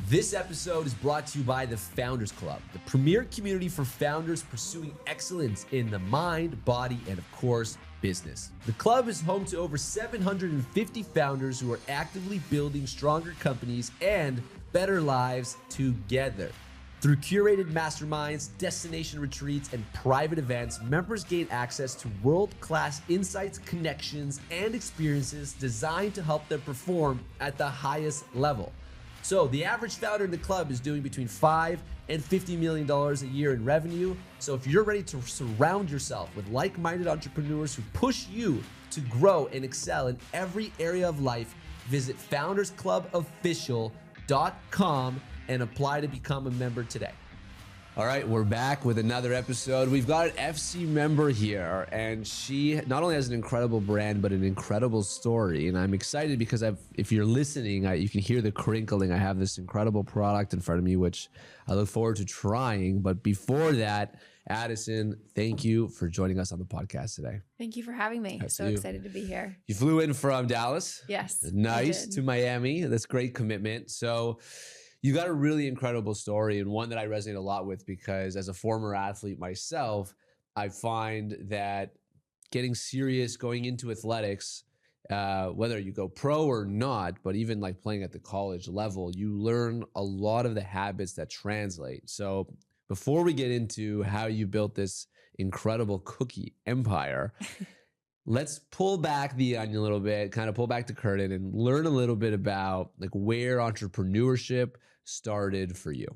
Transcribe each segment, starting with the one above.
This episode is brought to you by the Founders Club, the premier community for founders pursuing excellence in the mind, body, and of course, business. The club is home to over 750 founders who are actively building stronger companies and better lives together. Through curated masterminds, destination retreats, and private events, members gain access to world-class insights, connections, and experiences designed to help them perform at the highest level. So the average founder in the club is doing between $5 and $50 million a year in revenue. So if you're ready to surround yourself with like-minded entrepreneurs who push you to grow and excel in every area of life, visit foundersclubofficial.com and apply to become a member today. All right, we're back with another episode. We've got an FC member here, and she not only has an incredible brand, but an incredible story. And I'm excited because if you're listening, you can hear the crinkling. I have this incredible product in front of me, which I look forward to trying. But before that, Addison, thank you for joining us on the podcast today. Thank you for having me. So excited to be here. You flew in from Dallas. Yes. Nice. To Miami. That's great commitment. So you got a really incredible story, and one that I resonate a lot with because as a former athlete myself, I find that getting serious, going into athletics, whether you go pro or not, but even like playing at the college level, you learn a lot of the habits that translate. So before we get into how you built this incredible cookie empire, let's pull back the onion a little bit, kind of pull back the curtain and learn a little bit about like where entrepreneurship started for you.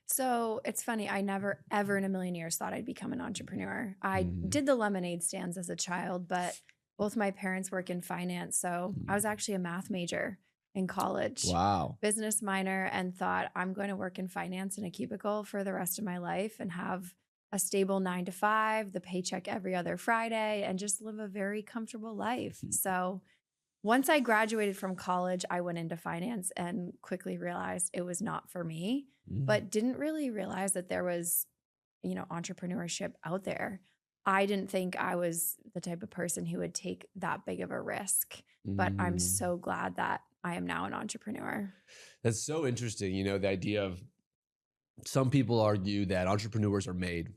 So it's funny. I never, ever in a million years thought I'd become an entrepreneur. I did the lemonade stands as a child, but both my parents work in finance. So I was actually a math major in college. Wow. Business minor, and thought I'm going to work in finance in a cubicle for the rest of my life and have a stable 9 to 5, the paycheck every other Friday, and just live a very comfortable life. So once I graduated from college, I went into finance and quickly realized it was not for me, but didn't really realize that there was, entrepreneurship out there. I didn't think I was the type of person who would take that big of a risk, but I'm so glad that I am now an entrepreneur. That's so interesting. The idea of some people argue that entrepreneurs are made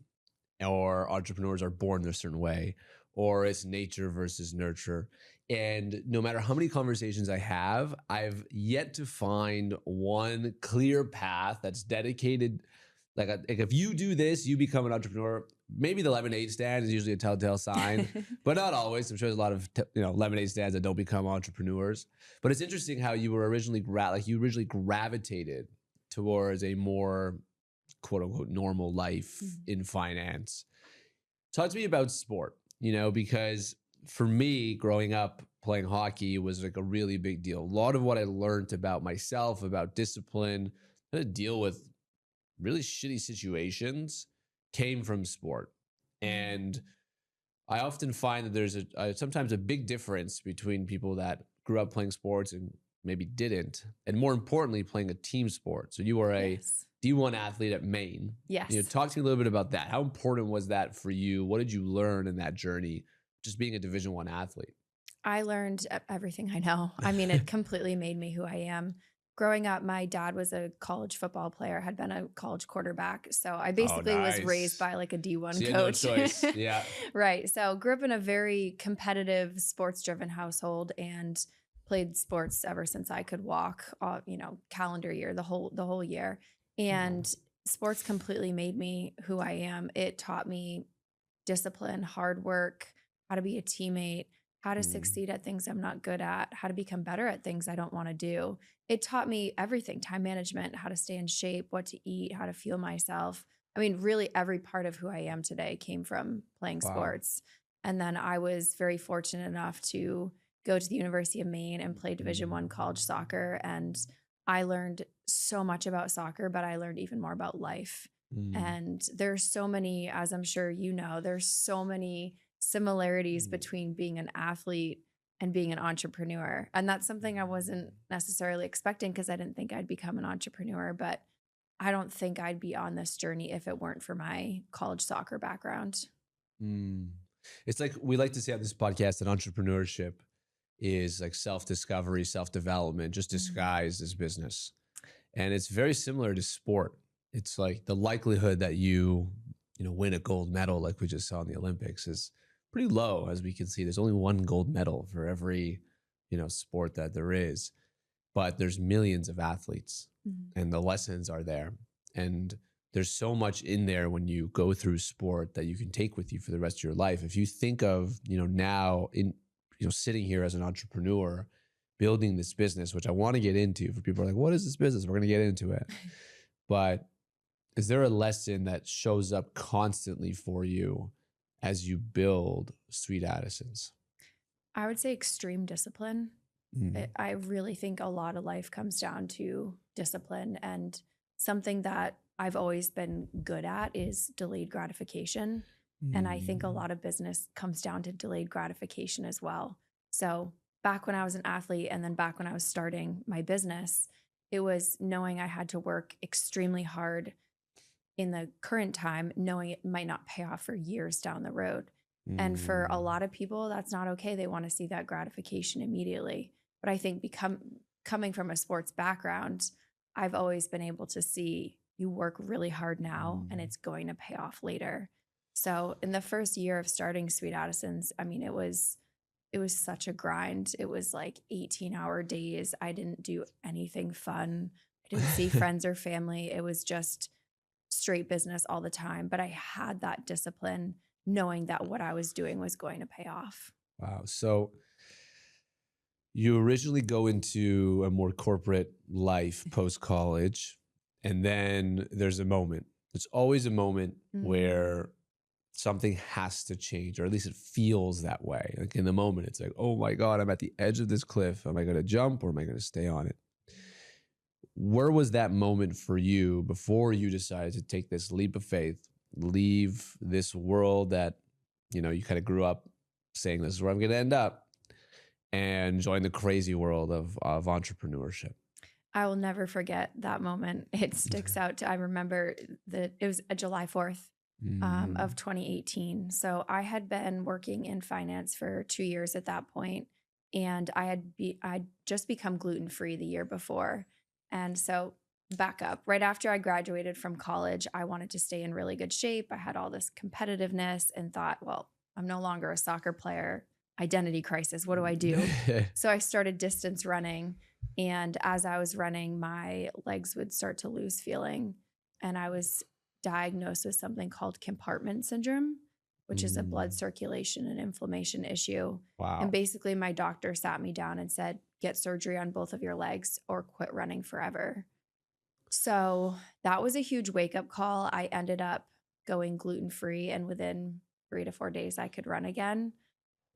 or entrepreneurs are born a certain way, or it's nature versus nurture. And no matter how many conversations I have, I've yet to find one clear path that's dedicated. Like if you do this, you become an entrepreneur. Maybe the lemonade stand is usually a telltale sign, but not always. I'm sure there's a lot of lemonade stands that don't become entrepreneurs. But it's interesting how you were originally gravitated towards a more quote unquote normal life in finance. Talk to me about sport, because for me, growing up playing hockey was like a really big deal. A lot of what I learned about myself, about discipline, how to deal with really shitty situations came from sport. And I often find that there's sometimes a big difference between people that grew up playing sports and maybe didn't, and more importantly, playing a team sport. So you are a D1 athlete at Maine. Yes. Talk to me a little bit about that. How important was that for you? What did you learn in that journey, just being a Division I athlete? I learned everything I know. I mean, it completely made me who I am. Growing up, my dad was a college football player, had been a college quarterback. So I basically was raised by like a D1 coach. No choice. Yeah. Right. So grew up in a very competitive, sports-driven household and played sports ever since I could walk, calendar year, the whole year. And sports completely made me who I am. It taught me discipline, hard work, how to be a teammate, how to succeed at things I'm not good at, how to become better at things I don't want to do. It taught me everything: time management, how to stay in shape, what to eat, how to fuel myself. I mean, really every part of who I am today came from playing sports. And then I was very fortunate enough to go to the University of Maine and play Division I college soccer. And I learned so much about soccer, but I learned even more about life. And there's so many, as I'm sure you know, there's so many similarities between being an athlete and being an entrepreneur. And that's something I wasn't necessarily expecting because I didn't think I'd become an entrepreneur, but I don't think I'd be on this journey if it weren't for my college soccer background. It's like we like to say on this podcast that entrepreneurship is like self-discovery, self-development, just disguised as business. And it's very similar to sport. It's like the likelihood that you know, win a gold medal like we just saw in the Olympics is pretty low, as we can see. There's only one gold medal for every, you know, sport that there is, but there's millions of athletes and the lessons are there. And there's so much in there when you go through sport that you can take with you for the rest of your life. If you think of, you know, now in, you know, sitting here as an entrepreneur, building this business, which I want to get into for people who are like, what is this business? We're going to get into it. But is there a lesson that shows up constantly for you as you build Sweet Addisons? I would say extreme discipline. I really think a lot of life comes down to discipline, and something that I've always been good at is delayed gratification. And I think a lot of business comes down to delayed gratification as well. So back when I was an athlete and then back when I was starting my business, it was knowing I had to work extremely hard in the current time, knowing it might not pay off for years down the road. And for a lot of people, that's not okay. They want to see that gratification immediately. But I think coming from a sports background, I've always been able to see you work really hard now and it's going to pay off later. So in the first year of starting Sweet Addisons, I mean, it was such a grind. It was like 18-hour days. I didn't do anything fun. I didn't see friends or family. It was just straight business all the time. But I had that discipline knowing that what I was doing was going to pay off. Wow. So you originally go into a more corporate life post-college, and then there's a moment. There's always a moment where something has to change, or at least it feels that way. Like in the moment, it's like, oh my God, I'm at the edge of this cliff. Am I going to jump or am I going to stay on it? Where was that moment for you before you decided to take this leap of faith, leave this world that, you know, you kind of grew up saying, this is where I'm going to end up, and join the crazy world of entrepreneurship? I will never forget that moment. It sticks out. I remember that it was a July 4th of 2018. So I had been working in finance for 2 years at that point, and I'd just become gluten-free the year before. And so back up, right after I graduated from college, I wanted to stay in really good shape. I had all this competitiveness and thought, well, I'm no longer a soccer player. Identity crisis. What do I do? So I started distance running. And as I was running, my legs would start to lose feeling. And I was diagnosed with something called compartment syndrome, which is a blood circulation and inflammation issue. Wow. And basically my doctor sat me down and said, get surgery on both of your legs or quit running forever. So that was a huge wake-up call. I ended up going gluten-free, and within 3 to 4 days I could run again.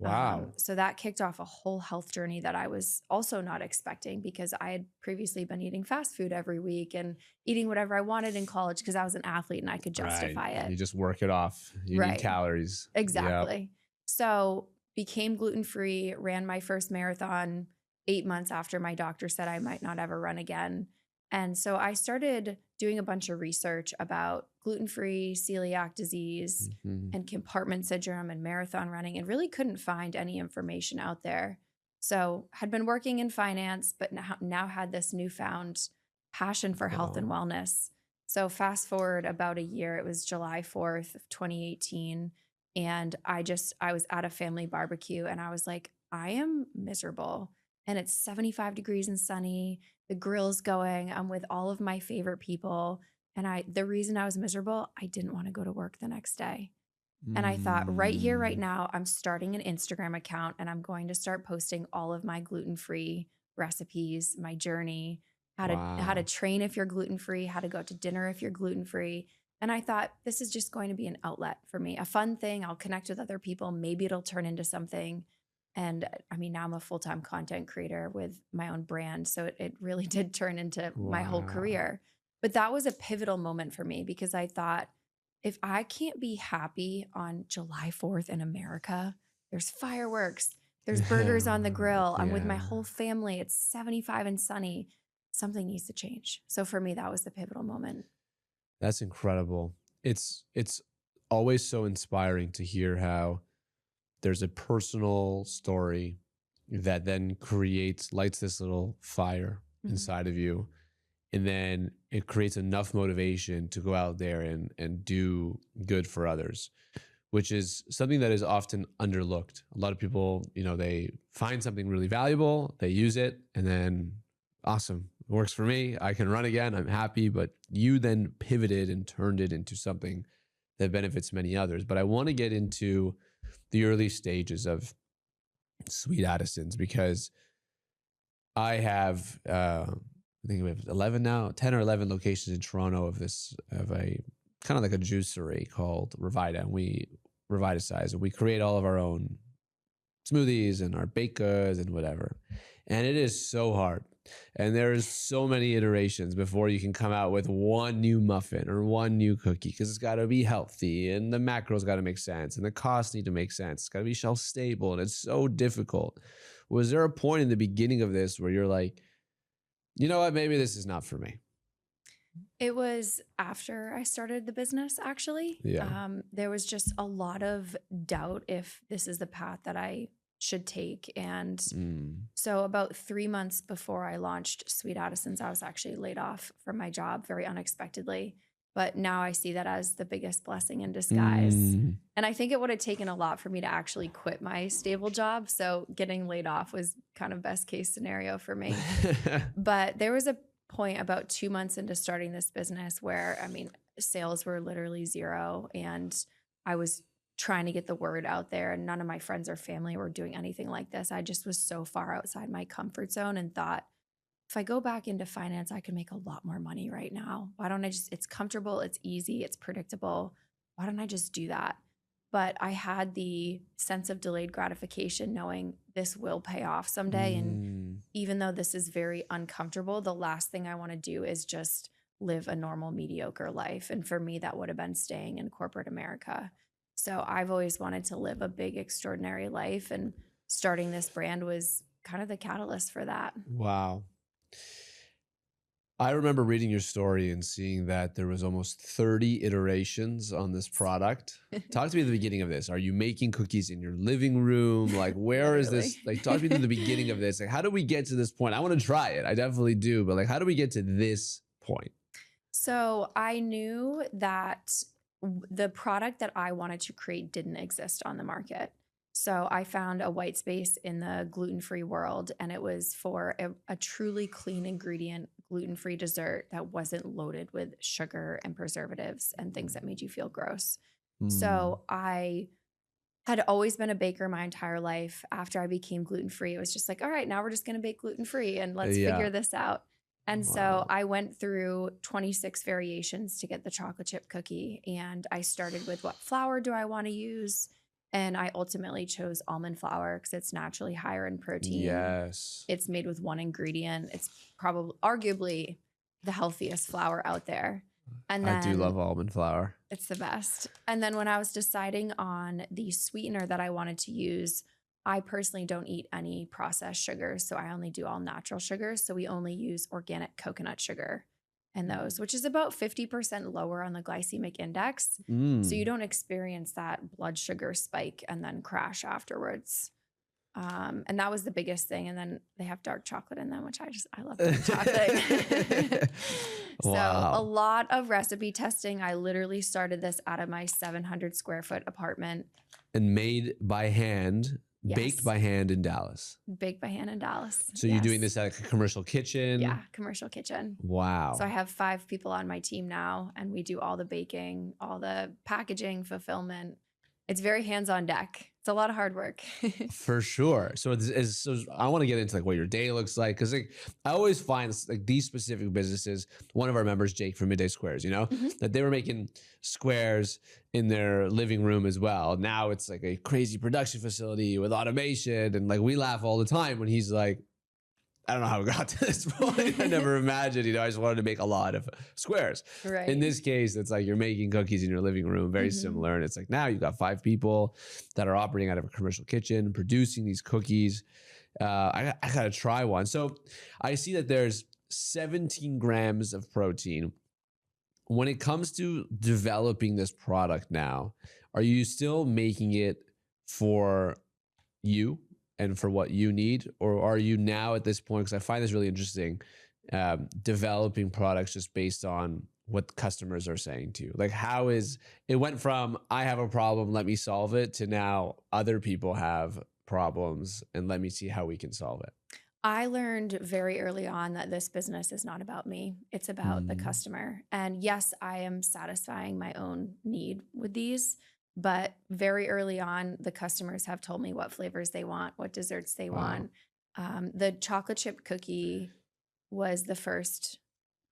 Wow. So that kicked off a whole health journey that I was also not expecting, because I had previously been eating fast food every week and eating whatever I wanted in college because I was an athlete and I could justify it. You just work it off. You need calories. Exactly. Yep. So became gluten-free, ran my first marathon 8 months after my doctor said I might not ever run again. And so I started doing a bunch of research about gluten-free, celiac disease, and compartment syndrome and marathon running, and really couldn't find any information out there. So had been working in finance, but now had this newfound passion for health and wellness. So fast forward about a year, it was July 4th of 2018. And I was at a family barbecue and I was like, I am miserable. And it's 75 degrees and sunny. The grill's going. I'm with all of my favorite people. And the reason I was miserable, I didn't want to go to work the next day. And I thought, right here, right now, I'm starting an Instagram account and I'm going to start posting all of my gluten-free recipes, my journey, how to train if you're gluten-free, how to go to dinner if you're gluten-free. And I thought, this is just going to be an outlet for me, a fun thing. I'll connect with other people. Maybe it'll turn into something. And I mean, now I'm a full-time content creator with my own brand. So it really did turn into my whole career. But that was a pivotal moment for me, because I thought, if I can't be happy on July 4th in America, there's fireworks, there's burgers on the grill, I'm with my whole family, it's 75 and sunny, something needs to change. So for me, that was the pivotal moment. That's incredible. It's always so inspiring to hear how there's a personal story that then lights this little fire inside of you. And then it creates enough motivation to go out there and do good for others, which is something that is often underlooked. A lot of people, they find something really valuable, they use it, and then awesome, it works for me. I can run again. I'm happy. But you then pivoted and turned it into something that benefits many others. But I want to get into the early stages of Sweet Addisons, because I have, I think we have 11 now, 10 or 11 locations in Toronto of a kind of like a juicery called Revita. And we Reviticize, and we create all of our own smoothies and our baked goods and whatever. And it is so hard. And there's so many iterations before you can come out with one new muffin or one new cookie, because it's got to be healthy and the macros got to make sense and the costs need to make sense. It's got to be shelf stable, and it's so difficult. Was there a point in the beginning of this where you're like, you know what, maybe this is not for me? It was after I started the business, actually. Yeah. There was just a lot of doubt if this is the path that I should take. And so about 3 months before I launched Sweet Addisons, I was actually laid off from my job very unexpectedly. But now I see that as the biggest blessing in disguise. And I think it would have taken a lot for me to actually quit my stable job. So getting laid off was kind of best case scenario for me. But there was a point about 2 months into starting this business where, I mean, sales were literally zero, and I was trying to get the word out there, and none of my friends or family were doing anything like this. I just was so far outside my comfort zone and thought, if I go back into finance, I could make a lot more money right now. Why don't I just, it's comfortable, it's easy, it's predictable. Why don't I just do that? But I had the sense of delayed gratification, knowing this will pay off someday. And even though this is very uncomfortable, the last thing I want to do is just live a normal, mediocre life. And for me, that would have been staying in corporate America. So I've always wanted to live a big, extraordinary life. And starting this brand was kind of the catalyst for that. Wow. I remember reading your story and seeing that there was almost 30 iterations on this product. Talk to me at the beginning of this. Are you making cookies in your living room? Like, where is this? Like, talk to me to the beginning of this. Like, how do we get to this point? I want to try it. I definitely do. But like, how do we get to this point? So I knew that the product that I wanted to create didn't exist on the market. So I found a white space in the gluten-free world, and it was for a truly clean ingredient, gluten-free dessert that wasn't loaded with sugar and preservatives and things that made you feel gross. So I had always been a baker my entire life. After I became gluten-free, it was just like, all right, now we're just going to bake gluten-free and let's figure this out. And so I went through 26 variations to get the chocolate chip cookie. And I started with, what flour do I want to use? And I ultimately chose almond flour because it's naturally higher in protein. Yes. It's made with one ingredient. It's probably arguably the healthiest flour out there. And then I do love almond flour. It's the best. And then when I was deciding on the sweetener that I wanted to use, I personally don't eat any processed sugars. So I only do all natural sugars. So we only use organic coconut sugar in those, which is about 50% lower on the glycemic index. So you don't experience that blood sugar spike and then crash afterwards. And that was the biggest thing. And then they have dark chocolate in them, which I love dark chocolate. So a lot of recipe testing. I literally started this out of my 700 square foot apartment. And made by hand. Yes. Baked by hand in Dallas. Baked by hand in Dallas. So you're doing this at a commercial kitchen? Yeah, commercial kitchen. Wow. So I have 5 people on my team now, and we do all the baking, all the packaging, fulfillment. It's very hands on deck. It's a lot of hard work. For sure. So I want to get into like what your day looks like, because like I always find like these specific businesses. One of our members, Jake from Midday Squares, that they were making squares in their living room as well. Now it's like a crazy production facility with automation, and like we laugh all the time when he's like, I don't know how we got to this point. I never imagined, I just wanted to make a lot of squares. Right. In this case, it's like you're making cookies in your living room, very similar. And it's like now you've got 5 people that are operating out of a commercial kitchen, producing these cookies. I got to try one. So I see that there's 17 grams of protein. When it comes to developing this product now, are you still making it for you and for what you need? Or are you now at this point, because I find this really interesting, developing products just based on what customers are saying to you? Like, how is it went from I have a problem, let me solve it, to now other people have problems and let me see how we can solve it? I learned very early on that this business is not about me. It's about the Mm. customer. And yes, I am satisfying my own need with these, but very early on, the customers have told me what flavors they want, what desserts they Wow. want. The chocolate chip cookie was the first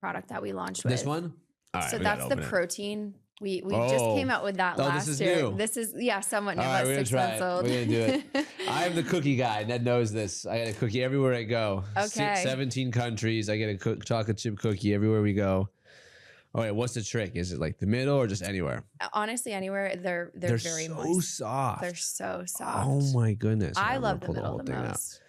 product that we launched This with. one? All right, So we gotta that's the open it. protein. We just came Oh, out with that oh, this last is year. new. This is, yeah, somewhat new, All right, about we're gonna 6 try months it. old. We're gonna do it. I am the cookie guy. Ned knows this. I get a cookie everywhere I go. Okay. 17 countries. I get a chocolate chip cookie everywhere we go. All right, what's the trick? Is it like the middle or just anywhere? Honestly, anywhere they're They're very so moist. soft. They're so Oh soft. my goodness. I I'm gonna love the pull the middle whole the thing out. most.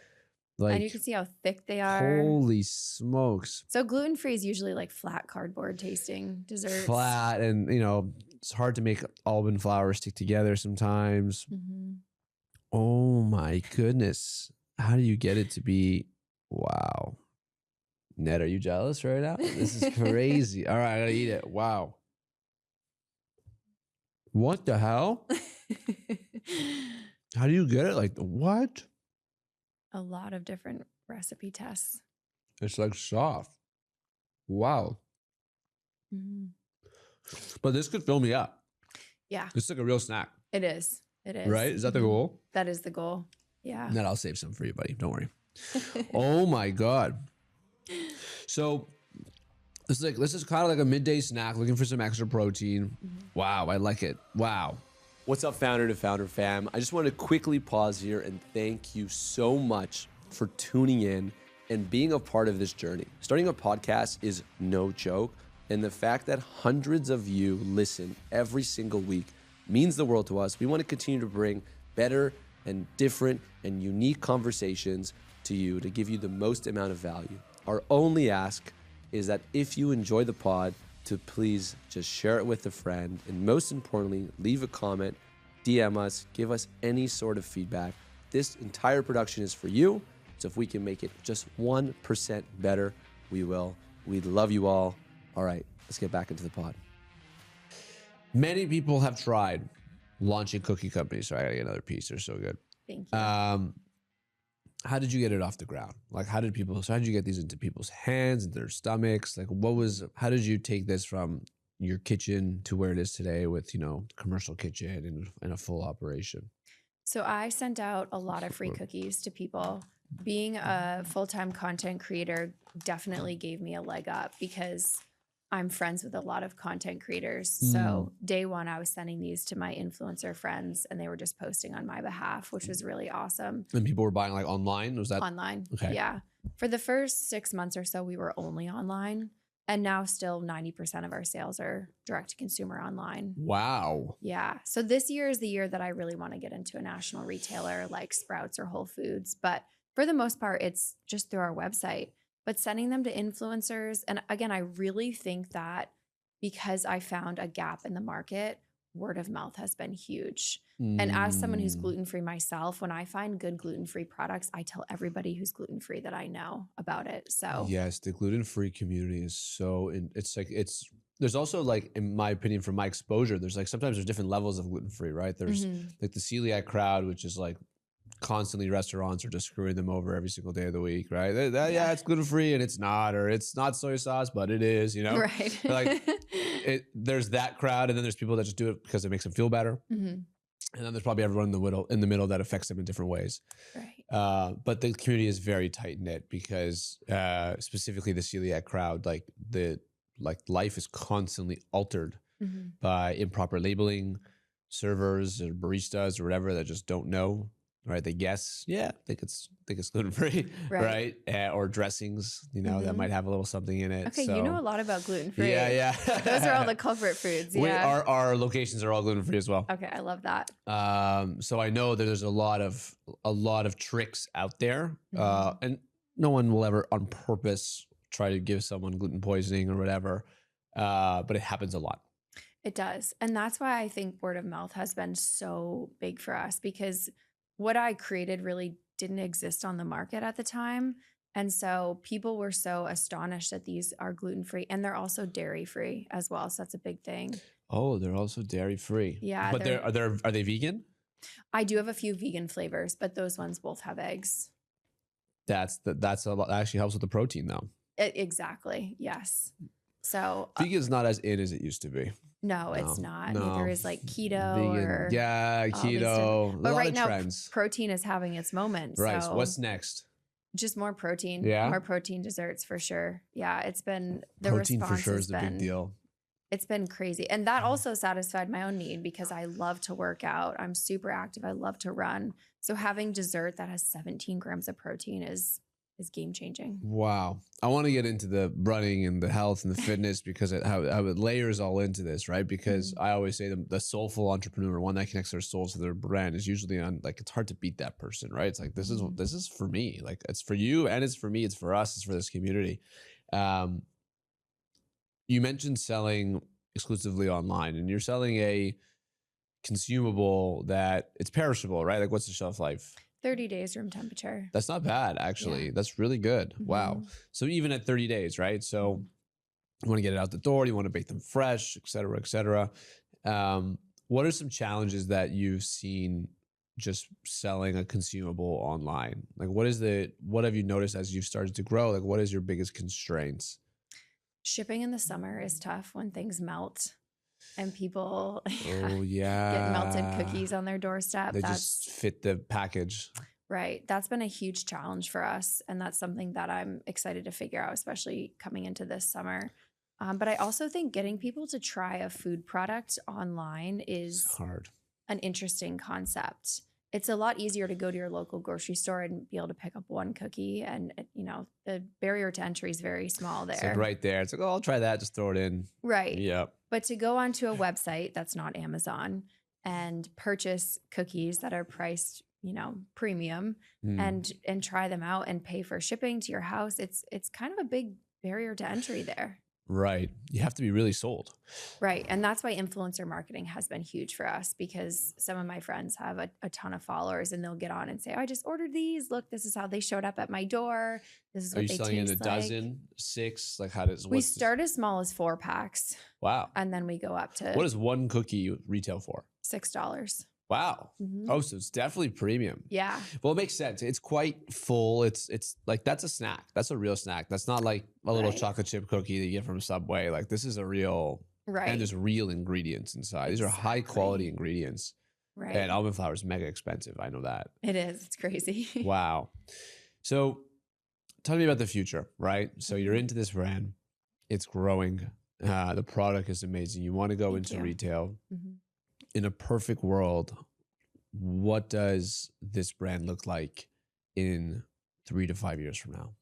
And you Like, can see how thick they are. holy smokes. So gluten-free is usually like flat cardboard tasting desserts. Flat, and it's hard to make almond flour stick together sometimes. Mhm. Oh my goodness. How do you get it to be? Wow. Ned, are you jealous right now? This is crazy. All right, I gotta eat it. Wow. What the hell? How do you get it? Like, what? A lot of different recipe tests. It's like soft. Wow. Mhm. But this could fill me up. Yeah, It's like a real snack, it is. It is. right? Is that the Mhm. goal? That is the goal. Yeah. Ned, I'll save some for you, buddy. Don't worry. Oh my God. So this is kind of like a midday snack, looking for some extra protein. Wow, I like it. Wow. What's up, founder to founder fam? I just want to quickly pause here and thank you so much for tuning in and being a part of this journey. Starting a podcast is no joke, and the fact that hundreds of you listen every single week means the world to us. We want to continue to bring better and different and unique conversations to you to give you the most amount of value. Our only ask is that if you enjoy the pod, to please just share it with a friend, and most importantly, leave a comment, DM us, give us any sort of feedback. This entire production is for you, so if we can make it just 1% better, we will. We love you all. All right, let's get back into the pod. Many people have tried launching cookie companies. Sorry, I gotta get another piece. They're so good. Thank you. How did you get it off the ground? Like, how did you get these into people's hands, into their stomachs? Like, how did you take this from your kitchen to where it is today with, commercial kitchen and a full operation? So I sent out a lot of free cookies to people. Being a full-time content creator definitely gave me a leg up because I'm friends with a lot of content creators. So day one, I was sending these to my influencer friends and they were just posting on my behalf, which was really awesome. And people were buying like online? Was that Online? okay? Yeah. For the first 6 months or so, we were only online. And now still 90% of our sales are direct to consumer online. Wow. Yeah. So this year is the year that I really want to get into a national retailer like Sprouts or Whole Foods. But for the most part, it's just through our website. But sending them to influencers. And again, I really think that because I found a gap in the market, word of mouth has been huge. And as someone who's gluten-free myself, when I find good gluten-free products, I tell everybody who's gluten-free that I know about it. So Yes, the gluten-free community is there's also, like, in my opinion, from my exposure, there's like sometimes there's different levels of gluten-free, right? There's like the celiac crowd, which is like constantly restaurants are just screwing them over every single day of the week, right? Yeah, it's gluten-free and it's not, or it's not soy sauce, but it is, right. Like there's that crowd, and then there's people that just do it because it makes them feel better. Mhm. And then there's probably everyone in the middle that affects them in different ways. Right. But the community is very tight knit because specifically the celiac crowd, like life is constantly altered Mhm. by improper labeling, servers or baristas or whatever that just don't know, right? They guess, yeah, think it's gluten free, Right. right? Or dressings, that might have a little something in it. Okay, so, you know a lot about gluten-free. yeah. Those are all the culprit foods. Yeah. Our locations are all gluten free as well. Okay, I love that. So I know that there's a lot of tricks out there, Mhm. and no one will ever on purpose try to give someone gluten poisoning or whatever. But it happens a lot. It does. And that's why I think word of mouth has been so big for us because what I created really didn't exist on the market at the time. And so people were so astonished that these are gluten-free, and they're also dairy-free as well. So that's a big thing. Oh, they're also dairy free. Yeah, But are they vegan? I do have a few vegan flavors, but those ones both have eggs. That's a lot. That actually helps with the protein though. Exactly. Yes. So Vegan is not as in as it used to be. no, it's not. Neither is like keto Vegan, or yeah, all these different- keto. But a lot right of now, trends. protein is having its moment. Right. So So what's next? just more protein. Yeah? More protein desserts for sure. Yeah, it's been the Protein response for sure has is the big been- deal. It's been crazy. And that also satisfied my own need because I love to work out. I'm super active. I love to run. So having dessert that has 17 grams of protein is game changing. Wow. I want to get into the running and the health and the fitness because how it layers all into this, right? Because I always say the soulful entrepreneur, one that connects their soul to their brand, is usually on, like, it's hard to beat that person, right? It's like, this is for me. Like, it's for you and it's for me. It's for us. It's for this community. You mentioned selling exclusively online, and you're selling a consumable that it's perishable, right? Like, what's the shelf life? 30 days room temperature. That's not bad, actually. That's really good. Wow. Mhm. So even at 30 days, right? So you want to get it out the door, you want to bake them fresh, et cetera, et cetera. What are some challenges that you've seen just selling a consumable online? Like, what have you noticed as you've started to grow? Like, what is your biggest constraints? Shipping in the summer is tough when things melt and people Oh, get yeah. melted cookies on their doorstep. They just fit the package. Right. That's been a huge challenge for us. And that's something that I'm excited to figure out, especially coming into this summer. But I also think getting people to try a food product online is It's hard. an interesting concept. It's a lot easier to go to your local grocery store and be able to pick up one cookie. And, the barrier to entry is very small there. It's like right there. It's like, oh, I'll try that. Just throw it in. Right. Yeah. But to go onto a website that's not Amazon and purchase cookies that are priced, premium and try them out and pay for shipping to your house, it's kind of a big barrier to entry there. Right. You have to be really sold. Right. And that's why influencer marketing has been huge for us because some of my friends have a ton of followers and they'll get on and say, I just ordered these. Look, this is how they showed up at my door. This is Are what you they selling in a taste like. dozen, 6? Like, how does We start as small as 4 packs Wow. and then we go up to What does one cookie retail for? $6. Wow. Mhm. Oh, so it's definitely premium. Yeah. Well, it makes sense. It's quite full. It's like, that's a snack. That's a real snack. That's not like a little Right. chocolate chip cookie that you get from Subway. Like, this is a real, Right. and there's real ingredients inside. These are high quality ingredients. Right. And almond flour is mega expensive. I know that. It is. It's crazy. Wow. So tell me about the future, right? So you're Mhm. into this brand. It's growing. The product is amazing. You want to go Thank into you. retail. Mhm. In a perfect world, what does this brand look like in 3 to 5 years from now?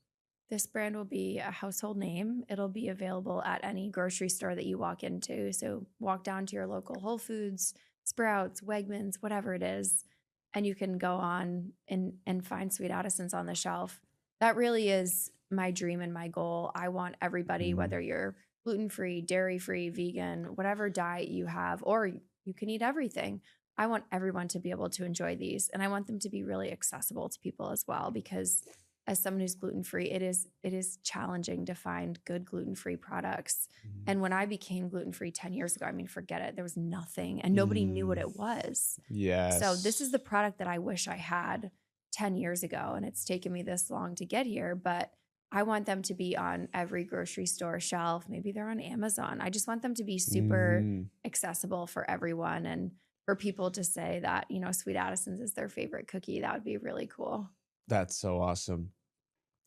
This brand will be a household name. It'll be available at any grocery store that you walk into. So walk down to your local Whole Foods, Sprouts, Wegmans, whatever it is, and you can go on and find Sweet Addisons on the shelf. That really is my dream and my goal. I want everybody, Mhm. whether you're gluten-free, dairy-free, vegan, whatever diet you have, or you can eat everything. I want everyone to be able to enjoy these. And I want them to be really accessible to people as well, because as someone who's gluten-free, it is challenging to find good gluten-free products. Mhm. And when I became gluten-free 10 years ago, I mean, forget it. There was nothing and nobody knew what it was. Yes. So this is the product that I wish I had 10 years ago. And it's taken me this long to get here, but I want them to be on every grocery store shelf. Maybe they're on Amazon. I just want them to be super Mhm. accessible for everyone. And for people to say that, Sweet Addison's is their favorite cookie, that would be really cool. That's so awesome.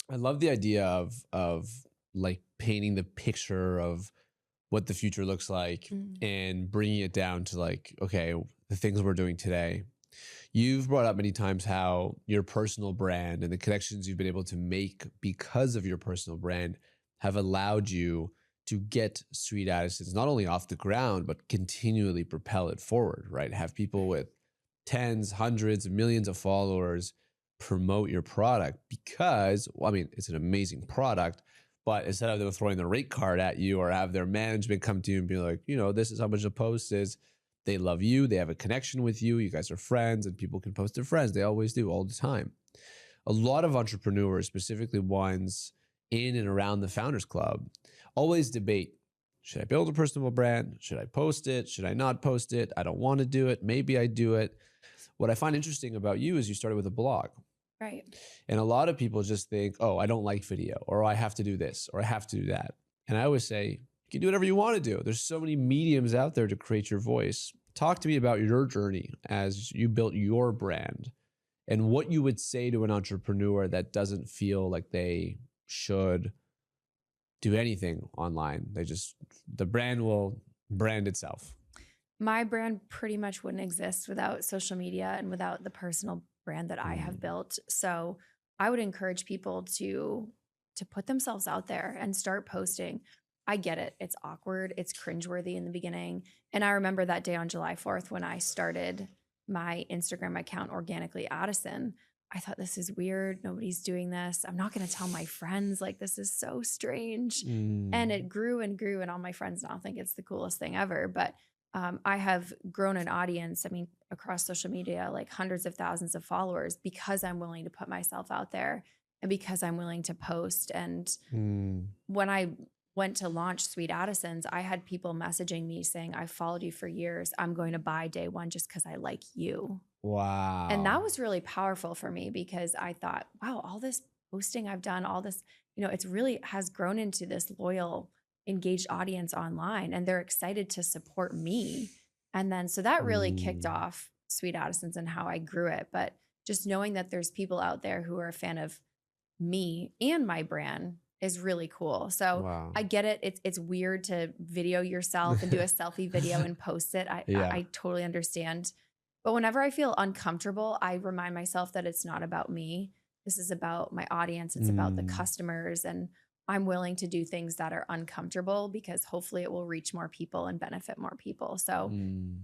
I love the idea of like painting the picture of what the future looks like Mm. and bringing it down to like, okay, the things we're doing today. You've brought up many times how your personal brand and the connections you've been able to make because of your personal brand have allowed you to get Sweet Addisons not only off the ground, but continually propel it forward, right? Have people with tens, hundreds, millions of followers promote your product because, well, I mean, it's an amazing product, but instead of them throwing the rate card at you or have their management come to you and be like, this is how much a post is, they love you, they have a connection with you, you guys are friends, and people can post their friends. They always do all the time. a lot of entrepreneurs, specifically ones in and around the Founders Club, always debate, should I build a personal brand? Should I post it? Should I not post it? I don't want to do it. Maybe I do it. What I find interesting about you is you started with a blog. Right. And a lot of people just think, oh, I don't like video, or I have to do this, or I have to do that. And I always say, you can do whatever you want to do. There's so many mediums out there to create your voice. Talk to me about your journey as you built your brand and what you would say to an entrepreneur that doesn't feel like they should do anything online. The brand will brand itself. My brand pretty much wouldn't exist without social media and without the personal brand that I have built. So I would encourage people to put themselves out there and start posting. I get it. It's awkward. It's cringeworthy in the beginning. And I remember that day on July 4th when I started my Instagram account, Organically Addison. I thought, this is weird. Nobody's doing this. I'm not going to tell my friends. Like, this is so strange. And it grew and grew. And all my friends now think it's the coolest thing ever. But I have grown an audience, I mean, across social media, like hundreds of thousands of followers, because I'm willing to put myself out there and because I'm willing to post. And when I went to launch Sweet Addison's, I had people messaging me saying, I followed you for years. I'm going to buy day one just because I like you. Wow. And that was really powerful for me because I thought, wow, all this posting I've done, all this, it's really has grown into this loyal, engaged audience online, and they're excited to support me. And then, so that really kicked off Sweet Addison's and how I grew it. But just knowing that there's people out there who are a fan of me and my brand is really cool. So wow. I get it. It's weird to video yourself and do a selfie video and post it. I totally understand. But whenever I feel uncomfortable, I remind myself that it's not about me. This is about my audience. It's about the customers. And I'm willing to do things that are uncomfortable because hopefully it will reach more people and benefit more people. So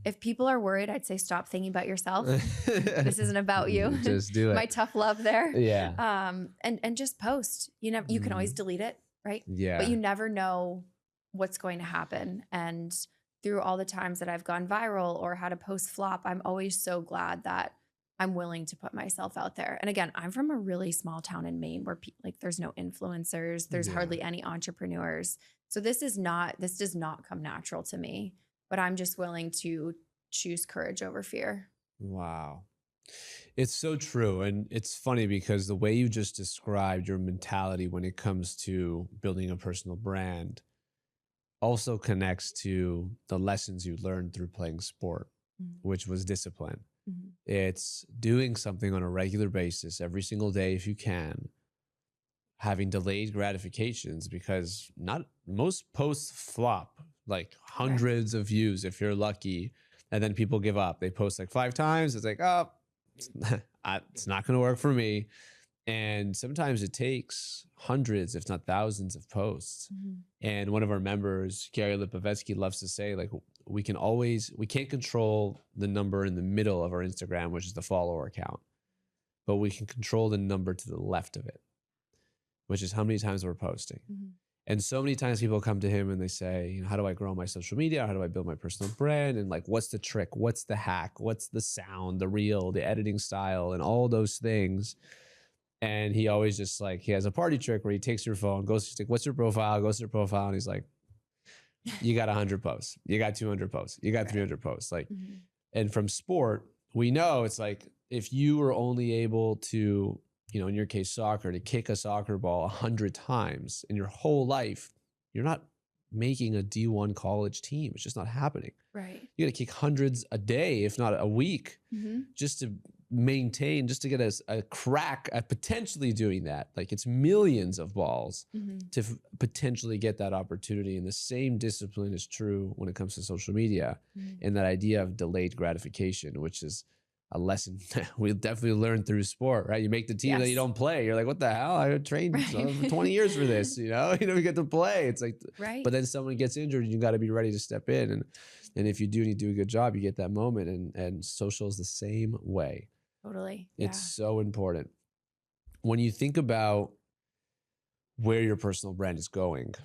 if people are worried, I'd say stop thinking about yourself. This isn't about you. Just do it. My tough love there. Yeah. And just post. You can always delete it, right? Yeah. But you never know what's going to happen. And through all the times that I've gone viral or had a post flop, I'm always so glad that I'm willing to put myself out there. And again, I'm from a really small town in Maine where there's no influencers, there's hardly any entrepreneurs. So this does not come natural to me, but I'm just willing to choose courage over fear. Wow. It's so true. And it's funny because the way you just described your mentality when it comes to building a personal brand also connects to the lessons you learned through playing sport, which was discipline. It's doing something on a regular basis every single day if you can, having delayed gratifications, because not most posts flop, like hundreds of views if you're lucky, and then people give up. They post like 5 times. It's like, oh, it's not going to work for me. And sometimes it takes hundreds, if not thousands of posts. And one of our members, Gary Lipovetsky, loves to say, like, we can't control the number in the middle of our Instagram, which is the follower count, but we can control the number to the left of it, which is how many times we're posting. And so many times people come to him and they say, how do I grow my social media? How do I build my personal brand? And like, what's the trick? What's the hack? What's the sound, the reel, the editing style, and all those things? And he always just he has a party trick where he takes your phone, he's like, what's your profile? Goes to your profile. And he's like, you got 100 posts. You got 200 posts. You got 300 posts. And from sport, we know it's like, if you were only able to, in your case, soccer, to kick a soccer ball 100 times in your whole life, you're not making a D1 college team. It's just not happening. Right. You got to kick hundreds a day, if not a week, just to maintain, just to get a crack at potentially doing that. Like, it's millions of balls to potentially get that opportunity. And the same discipline is true when it comes to social media and that idea of delayed gratification, which is a lesson we definitely learned through sport, right? You make the team that you don't play. You're like, what the hell? I trained for 20 years for this, you get to play. It's like, but then someone gets injured and you got to be ready to step in. And if you do need to do a good job, you get that moment. And social is the same way. Totally. It's so important. When you think about where your personal brand is going,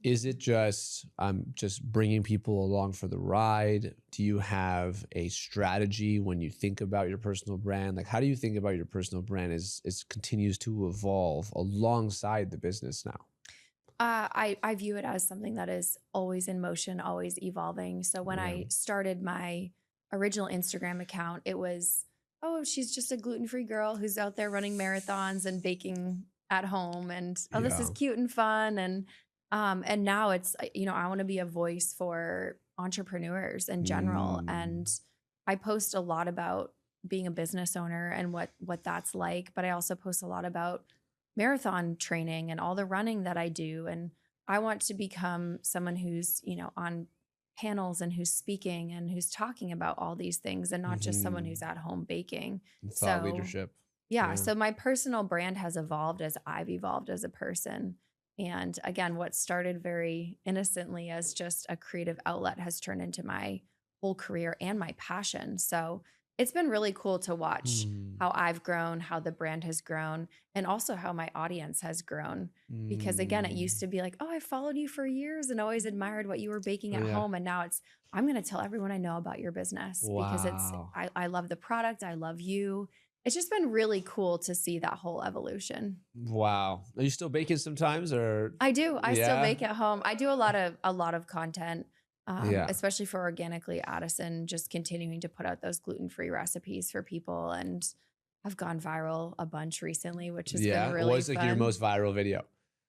Is it just just bringing people along for the ride? Do you have a strategy when you think about your personal brand? Like, how do you think about your personal brand as it continues to evolve alongside the business now? I view it as something that is always in motion, always evolving. So when Yeah. I started my original Instagram account, it was, oh, she's just a gluten-free girl who's out there running marathons and baking at home, and oh, this is Yeah. cute and fun. And now it's, I want to be a voice for entrepreneurs in general. Mm. And I post a lot about being a business owner and what that's like, but I also post a lot about marathon training and all the running that I do. And I want to become someone who's, on panels and who's speaking and who's talking about all these things and not just someone who's Hmm. at home baking. Thought So, leadership. yeah, Yeah. so my personal brand has evolved as I've evolved as a person. And again, what started very innocently as just a creative outlet has turned into my whole career and my passion. So it's been really cool to watch Mm. how I've grown, how the brand has grown, and also how my audience has grown. Because again, it used Mm. to be like, oh, I followed you for years and always admired what you were baking at Yeah. home. And now it's, I'm going to tell everyone I know about your business because Wow. I love the product. I love you. It's just been really cool to see that whole evolution. Wow. Are you still baking sometimes or I do. I still yeah? bake at home. I do a lot of content, Yeah. especially for Organically Addison, just continuing to put out those gluten-free recipes for people. And I've gone viral a bunch recently, which has been Yeah. really What's like your fun. most viral video?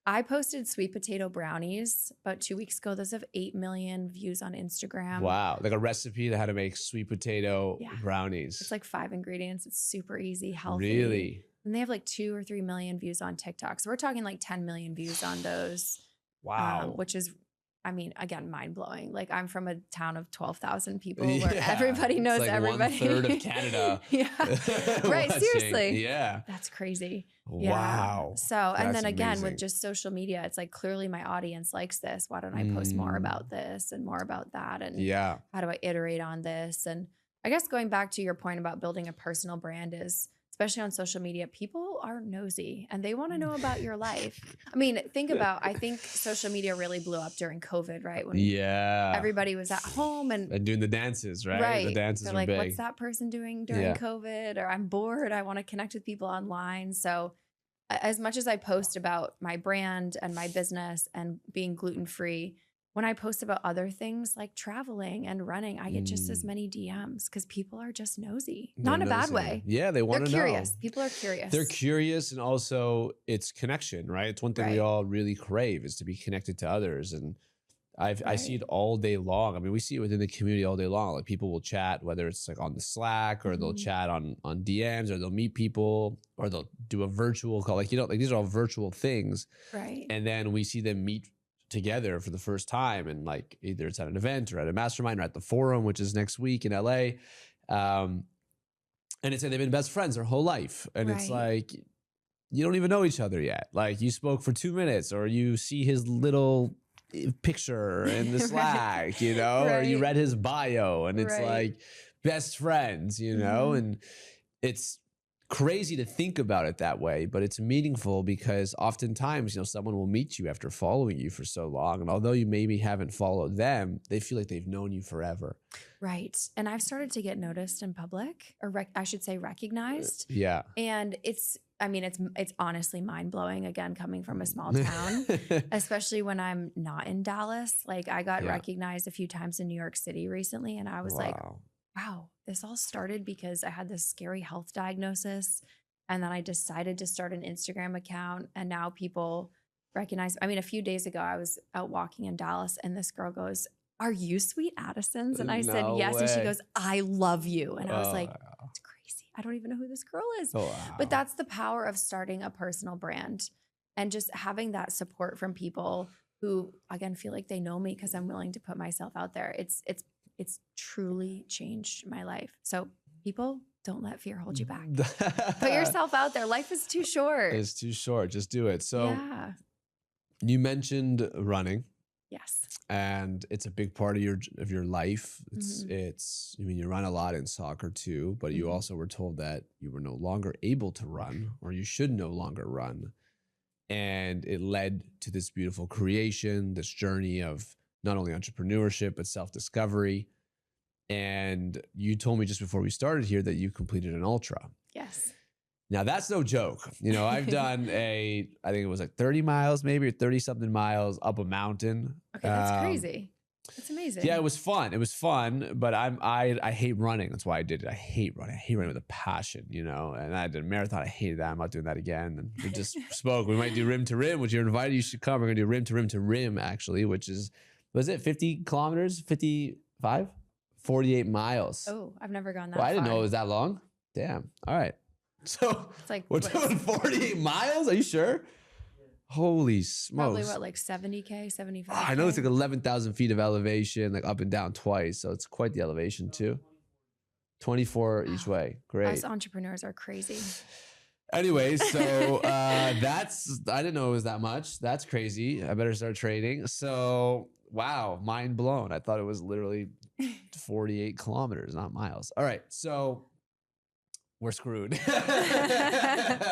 I posted sweet potato brownies about 2 weeks ago. Those have 8 million views on Instagram. Wow. Like a recipe to how to make sweet potato Yeah. It's brownies. like 5 ingredients. It's super easy, healthy. Really? And they have like 2 or 3 million views on TikTok. So we're talking like 10 million views on those, Wow. which is, I mean, again, mind blowing. Like I'm from a town of 12,000 people where Yeah. everybody It's knows like everybody. 1/3 of Canada Yeah. Right. watching. Seriously. Yeah. That's crazy. Yeah. Wow. So, and That's then again, with amazing. just social media, it's like clearly my audience likes this. Why don't I post more Mm. about this and more about that? And Yeah. how do I iterate on this? And I guess going back to your point about building a personal brand is, especially on social media, people are nosy and they want to know about your life. I mean, I think social media really blew up during COVID, right? When Yeah. everybody was at home and And doing the dances, right? The right. dances They're were like, what's big. that person doing during Yeah. COVID? Or I'm bored. I want to connect with people online. So as much as I post about my brand and my business and being gluten free, when I post about other things like traveling and running, I get just as Mm. many DMs because people are just nosy, They're not in a bad nosy. way. Yeah, they They're want to know. curious. People are They're curious. curious, and also it's connection, right? It's one thing we Right. all really crave is to be connected to others. And I see Right. it all day long. I mean, we see it within the community all day long. Like people will chat, whether it's like on the Slack or they'll Mhm. chat on DMs or they'll meet people or they'll do a virtual call. Like, like these are all virtual things. Right. And then we see them meet together for the first time. And like either it's at an event or at a mastermind or at the forum, which is next week in LA. Um, and it's like they've been best friends their whole life. And it's Right. like, you don't even know each other yet. Like you spoke for 2 minutes or you see his little picture in the Right. Slack, or you Right. read his bio and it's Right. like best friends, Mhm. and it's crazy to think about it that way, but it's meaningful because oftentimes, someone will meet you after following you for so long. And although you maybe haven't followed them, they feel like they've known you forever. Right. And I've started to get noticed in public, or I should say recognized. Yeah. And I mean, it's honestly mind blowing, again, coming from a small town, especially when I'm not in Dallas. Like I got Yeah. recognized a few times in New York City recently. And I was like, Wow. wow, this all started because I had this scary health diagnosis. And then I decided to start an Instagram account. And now people recognize. I mean, a few days ago, I was out walking in Dallas and this girl goes, are you Sweet Addison's? And I said, No yes. And she way. goes, I love you. And I was Oh, like, it's crazy. I don't even know who this girl is. wow. But that's the power of starting a personal brand and just having that support from people who, again, feel like they know me because I'm willing to put myself out there. It's truly changed my life. So people, don't let fear hold you back. Put yourself out there. Life is too short. It's too short. Just do it. So Yeah. you mentioned running. Yes. And it's a big part of your life. Mhm. I mean, you run a lot in soccer too, but you Mhm. also were told that you were no longer able to run or you should no longer run. And it led to this beautiful creation, this journey of not only entrepreneurship, but self-discovery. And you told me just before we started here that you completed an ultra. Yes. Now that's no joke. I've done I think it was like 30 miles maybe, or 30 something miles up a mountain. Okay, that's crazy. That's amazing. Yeah, it was fun. It was fun, but I hate running. That's why I did it. I hate running. I hate running with a passion, and I did a marathon. I hated that. I'm not doing that again. And we just spoke. We might do rim to rim, which you're invited. You should come. We're going to do rim to rim to rim, actually, which is, was it 50 kilometers? 55? 48 miles. Oh, I've never gone that Well, I didn't far. know it was that long. Damn. All right. So It's like, we're doing 48 miles? Are you sure? Holy smokes. probably what, like 70K, 75K? I know it's like 11,000 feet of elevation, like up and down twice. So it's quite the elevation too. 24 each way. Great. Us entrepreneurs are crazy. Anyway, so I didn't know it was that much. That's crazy. I better start trading. So, wow, mind blown. I thought it was literally 48 kilometers, not miles. All right. So we're screwed.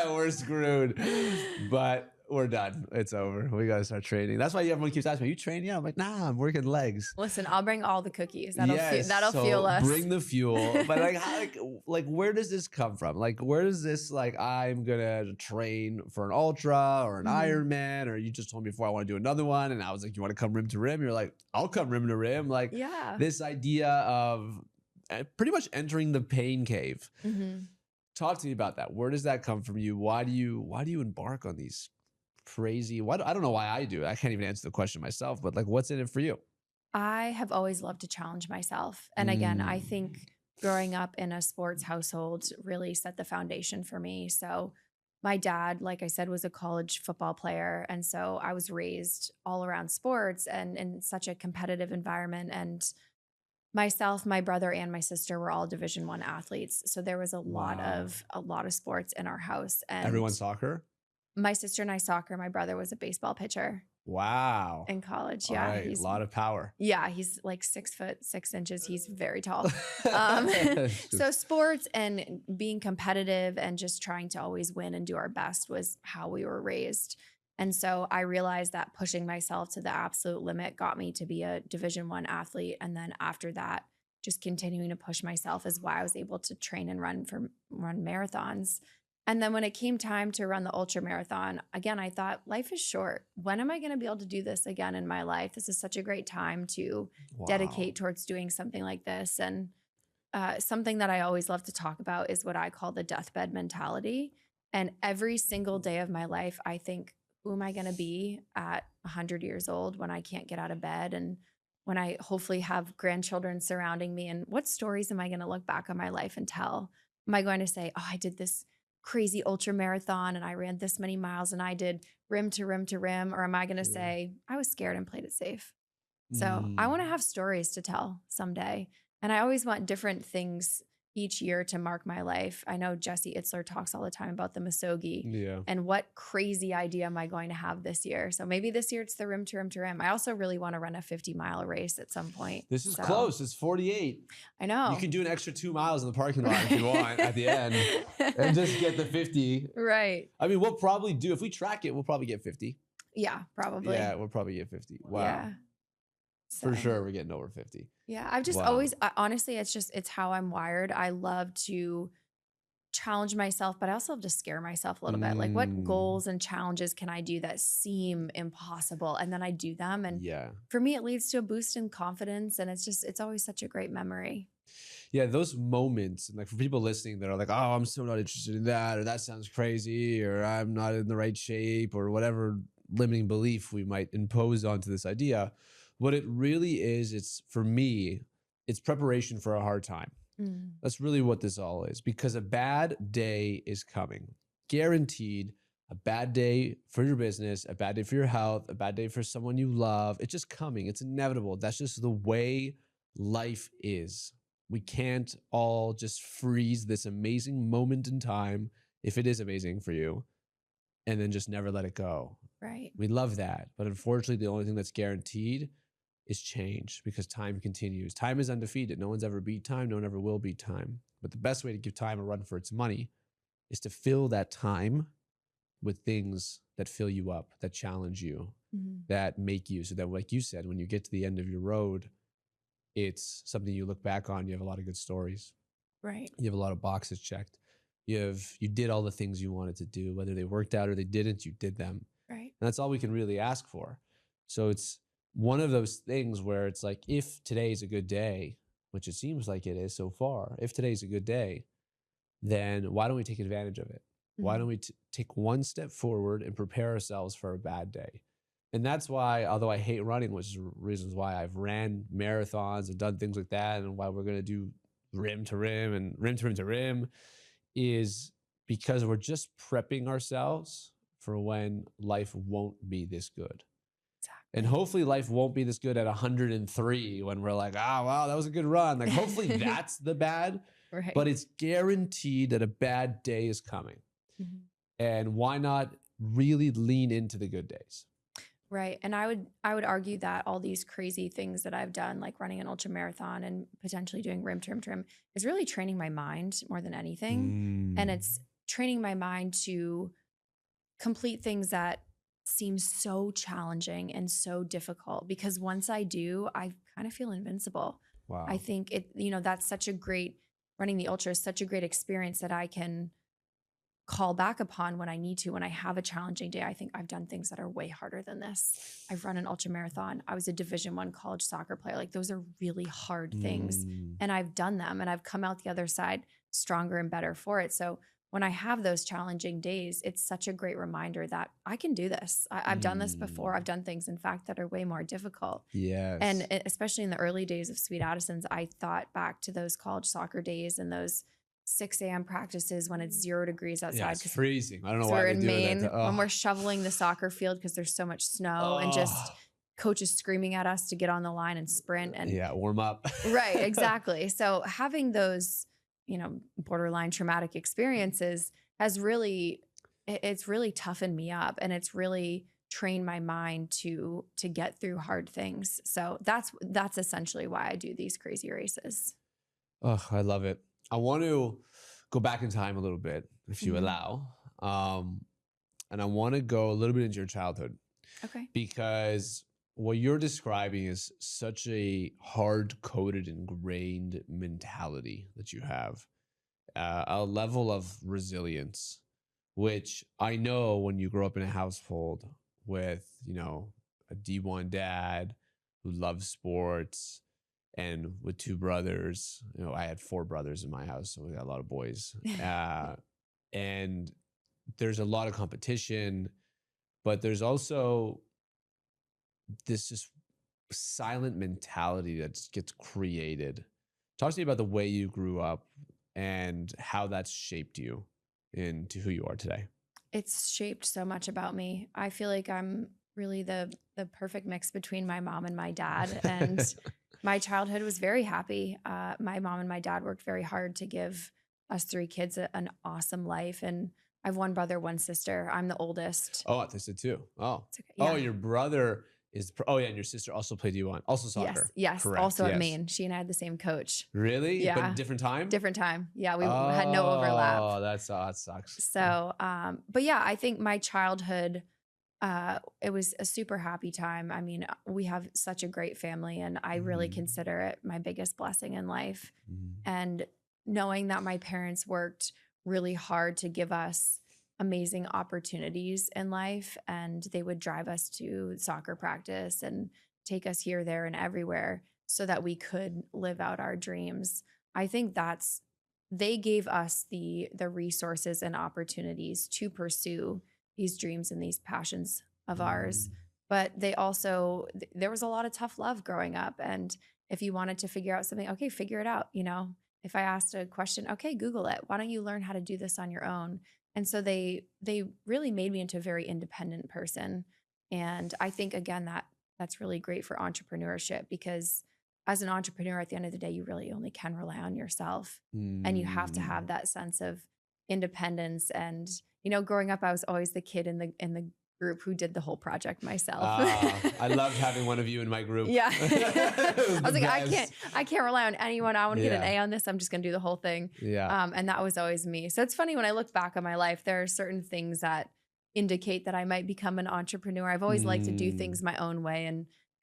We're screwed. But we're done. It's over. We got to start trading. That's why everyone keeps asking me, "Are you training?" Yeah, I'm like, nah, I'm working legs. Listen, I'll bring all the cookies. That'll Yes, that'll so fuel us. Bring the fuel. But like, where does this come from? Like, where does this, like, I'm gonna train for an ultra or an Ironman, or you just told me before I want to do another one, and I was like, you want to come rim to rim? You're like, I'll come rim to rim. Like, Yeah. this idea of pretty much entering the pain cave. Talk to me about that. Where does that come from you? Why do you embark on these crazy? I don't know why I do it. I can't even answer the question myself, but like, what's in it for you? I have always loved to challenge myself. And again, I think growing up in a sports household really set the foundation for me. So my dad, like I said, was a college football player. And so I was raised all around sports and in such a competitive environment. And myself, my brother, and my sister were all Division I athletes. So there was a lot of sports in our house. And Everyone soccer? my sister and I soccer. My brother was a baseball pitcher. Wow. In college. All Yeah. right. He's A lot of power. Yeah, he's like 6'6". He's very tall. So sports and being competitive and just trying to always win and do our best was how we were raised. And so I realized that pushing myself to the absolute limit got me to be a Division I athlete. And then after that, just continuing to push myself is why I was able to train and run marathons. And then when it came time to run the ultra marathon, again, I thought life is short. When am I going to be able to do this again in my life? This is such a great time to dedicate towards doing something like this. And something that I always love to talk about is what I call the deathbed mentality. And every single day of my life, I think, who am I going to be at 100 years old when I can't get out of bed? And when I hopefully have grandchildren surrounding me? And what stories am I going to look back on my life and tell? Am I going to say, oh, I did this crazy ultra marathon and I ran this many miles and I did rim to rim to rim? Or am I going to say, I was scared and played it safe? So I want to have stories to tell someday. And I always want different things each year to mark my life. I know Jesse Itzler talks all the time about the Misogi. Yeah. And what crazy idea am I going to have this year? So maybe this year it's the rim to rim to rim. I also really want to run a 50-mile race at some point. This is close. It's 48. I know. You can do an extra 2 miles in the parking lot if you want at the end and just get the 50. Right. I mean, we'll probably do, if we track it, we'll probably get 50. Yeah, probably. Yeah, we'll probably get 50. Wow. Yeah. For sure, we're getting over 50. Yeah, I've just always, honestly, it's how I'm wired. I love to challenge myself, but I also love to scare myself a little bit. Like, what goals and challenges can I do that seem impossible? And then I do them. And for me, it leads to a boost in confidence. And it's always such a great memory. Yeah, those moments, and like for people listening that are like, oh, I'm so not interested in that, or that sounds crazy, or I'm not in the right shape, or whatever limiting belief we might impose onto this idea. What it really is, it's, for me, it's preparation for a hard time. That's really what this all is, because a bad day is coming. Guaranteed, a bad day for your business, a bad day for your health, a bad day for someone you love. It's just coming. It's inevitable. That's just the way life is. We can't all just freeze this amazing moment in time, if it is amazing for you, and then just never let it go. Right. We love that. But unfortunately, the only thing that's guaranteed is change, because time continues. Time is undefeated. No one's ever beat time. No one ever will beat time. But the best way to give time a run for its money is to fill that time with things that fill you up, that challenge you, Mhm. that make you, so that, like you said, when you get to the end of your road, it's something you look back on. You have a lot of good stories. Right. You have a lot of boxes checked. You did all the things you wanted to do, whether they worked out or they didn't, you did them. Right. And that's all we can really ask for. So it's one of those things where it's like, if today's a good day, which it seems like it is so far, if today's a good day, then why don't we take advantage of it? Why don't Mhm. we take one step forward and prepare ourselves for a bad day? And that's why, although I hate running, which is reasons why I've ran marathons and done things like that, and why we're going to do rim to rim and rim to rim to rim, is because we're just prepping ourselves for when life won't be this good. And Exactly. hopefully life won't be this good at 103 when we're like, ah, wow, that was a good run. Like, hopefully that's the bad, Right. but it's guaranteed that a bad day is coming. Mhm. And why not really lean into the good days? Right. And I would argue that all these crazy things that I've done, like running an ultra marathon and potentially doing rim trim trim, is really training my mind more than anything. And Mm. it's training my mind to complete things that seem so challenging and so difficult, because once I do, I kind of feel invincible. I Wow. think that's such a great, running the ultra is such a great experience that I can call back upon when I need to. When I have a challenging day, I think I've done things that are way harder than this. I've run an ultra marathon. I was a Division I college soccer player. Like, those are really hard things, Mm. and I've done them, and I've come out the other side stronger and better for it. So when I have those challenging days, it's such a great reminder that I can do this. I've done this before. I've Mm. done things, in fact, that are way more difficult. And Yes. especially in the early days of Sweet Addison's, I thought back to those college soccer days and those 6 a.m. practices when it's 0 degrees Yeah, outside, it's because freezing. I don't know why we're they in do that. Maine, when we're Oh, shoveling the soccer field because there's so much snow, and just oh, coaches screaming at us to get on the line and sprint. And yeah, warm up. right, exactly. So having those, borderline traumatic experiences has really, it's really toughened me up, and it's really trained my mind to get through hard things. So that's essentially why I do these crazy races. Oh, I love it. I want to go back in time a little bit, if you Mhm. allow. And I want to go a little bit into your childhood, Okay. because what you're describing is such a hard coded, ingrained mentality that you have, a level of resilience, which I know when you grow up in a household with, a D1 dad who loves sports, and with two brothers. I had four brothers in my house, so we got a lot of boys. And there's a lot of competition, but there's also this just silent mentality that just gets created. Talk to me about the way you grew up and how that's shaped you into who you are today. It's shaped so much about me. I feel like I'm really the perfect mix between my mom and my dad, and my childhood was very happy. My mom and my dad worked very hard to give us three kids an awesome life, and I have one brother, one sister. I'm the oldest. Oh, I said too. Oh, It's okay. oh, Yeah. your brother is. Oh, yeah, and your sister also played U1, also Yes. soccer. Yes. Correct. Also at Yes. Maine. She and I had the same coach. Really, but Yeah. different time. Different time. Yeah. We had no overlap. Oh, that sucks. So, but yeah, I think my childhood, it was a super happy time. I mean, we have such a great family, and I really Mhm. consider it my biggest blessing in life. Mhm. And knowing that my parents worked really hard to give us amazing opportunities in life, and they would drive us to soccer practice and take us here, there, and everywhere so that we could live out our dreams. I think they gave us the resources and opportunities to pursue these dreams and these passions of ours. Mm. But they also, there was a lot of tough love growing up. And if you wanted to figure out something, okay, figure it out. If I asked a question, okay, Google it. Why don't you learn how to do this on your own? And so they really made me into a very independent person. And I think, again, that's really great for entrepreneurship, because as an entrepreneur, at the end of the day, you really only can rely on yourself, and you have to have Mm. that sense of independence. And growing up, I was always the kid in the group who did the whole project myself. I loved having one of you in my group. Yeah. It was I the was like, best. I can't rely on anyone. I want to get an Yeah. A on this. I'm just going to do the whole thing. Yeah. And that was always me. So it's funny when I look back on my life, there are certain things that indicate that I might become an entrepreneur. I've always liked to do things my own way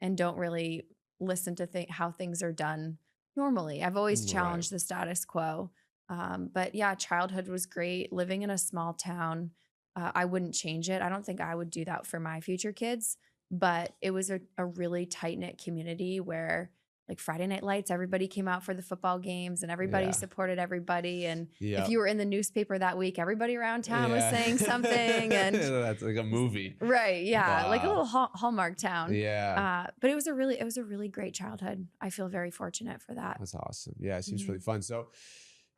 and don't really listen to how things are done normally. I've always Right. challenged the status quo. But yeah, childhood was great. Living in a small town, I wouldn't change it. I don't think I would do that for my future kids, but it was a really tight knit community where like Friday Night Lights, everybody came out for the football games and everybody Yeah. supported everybody. And if Yeah. you were in the newspaper that week, everybody around town was Yeah. saying something. And That's like a movie. right, yeah, like a Wow. little Hallmark town. Yeah. But it was a really great childhood. I feel very fortunate for that. That's awesome. Yeah. It seems really Mhm. fun. So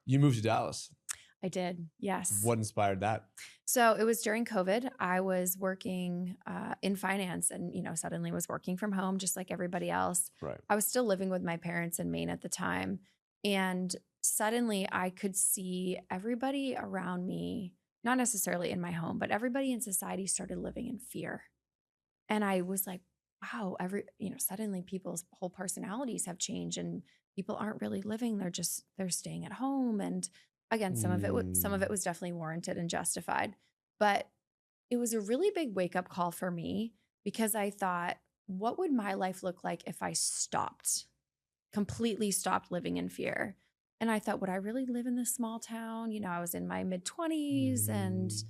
you moved to Dallas. I did, yes. What inspired that? So it was during COVID. I was working in finance and, suddenly was working from home just like everybody else. Right. I was still living with my parents in Maine at the time. And suddenly I could see everybody around me, not necessarily in my home, but everybody in society started living in fear. And I was like, wow, suddenly people's whole personalities have changed and people aren't really living. They're staying at home. And again, some of it Mm. was definitely warranted and justified. But it was a really big wake-up call for me because I thought, what would my life look like if I completely stopped living in fear? And I thought, would I really live in this small town? I was in my mid-20s and Mm.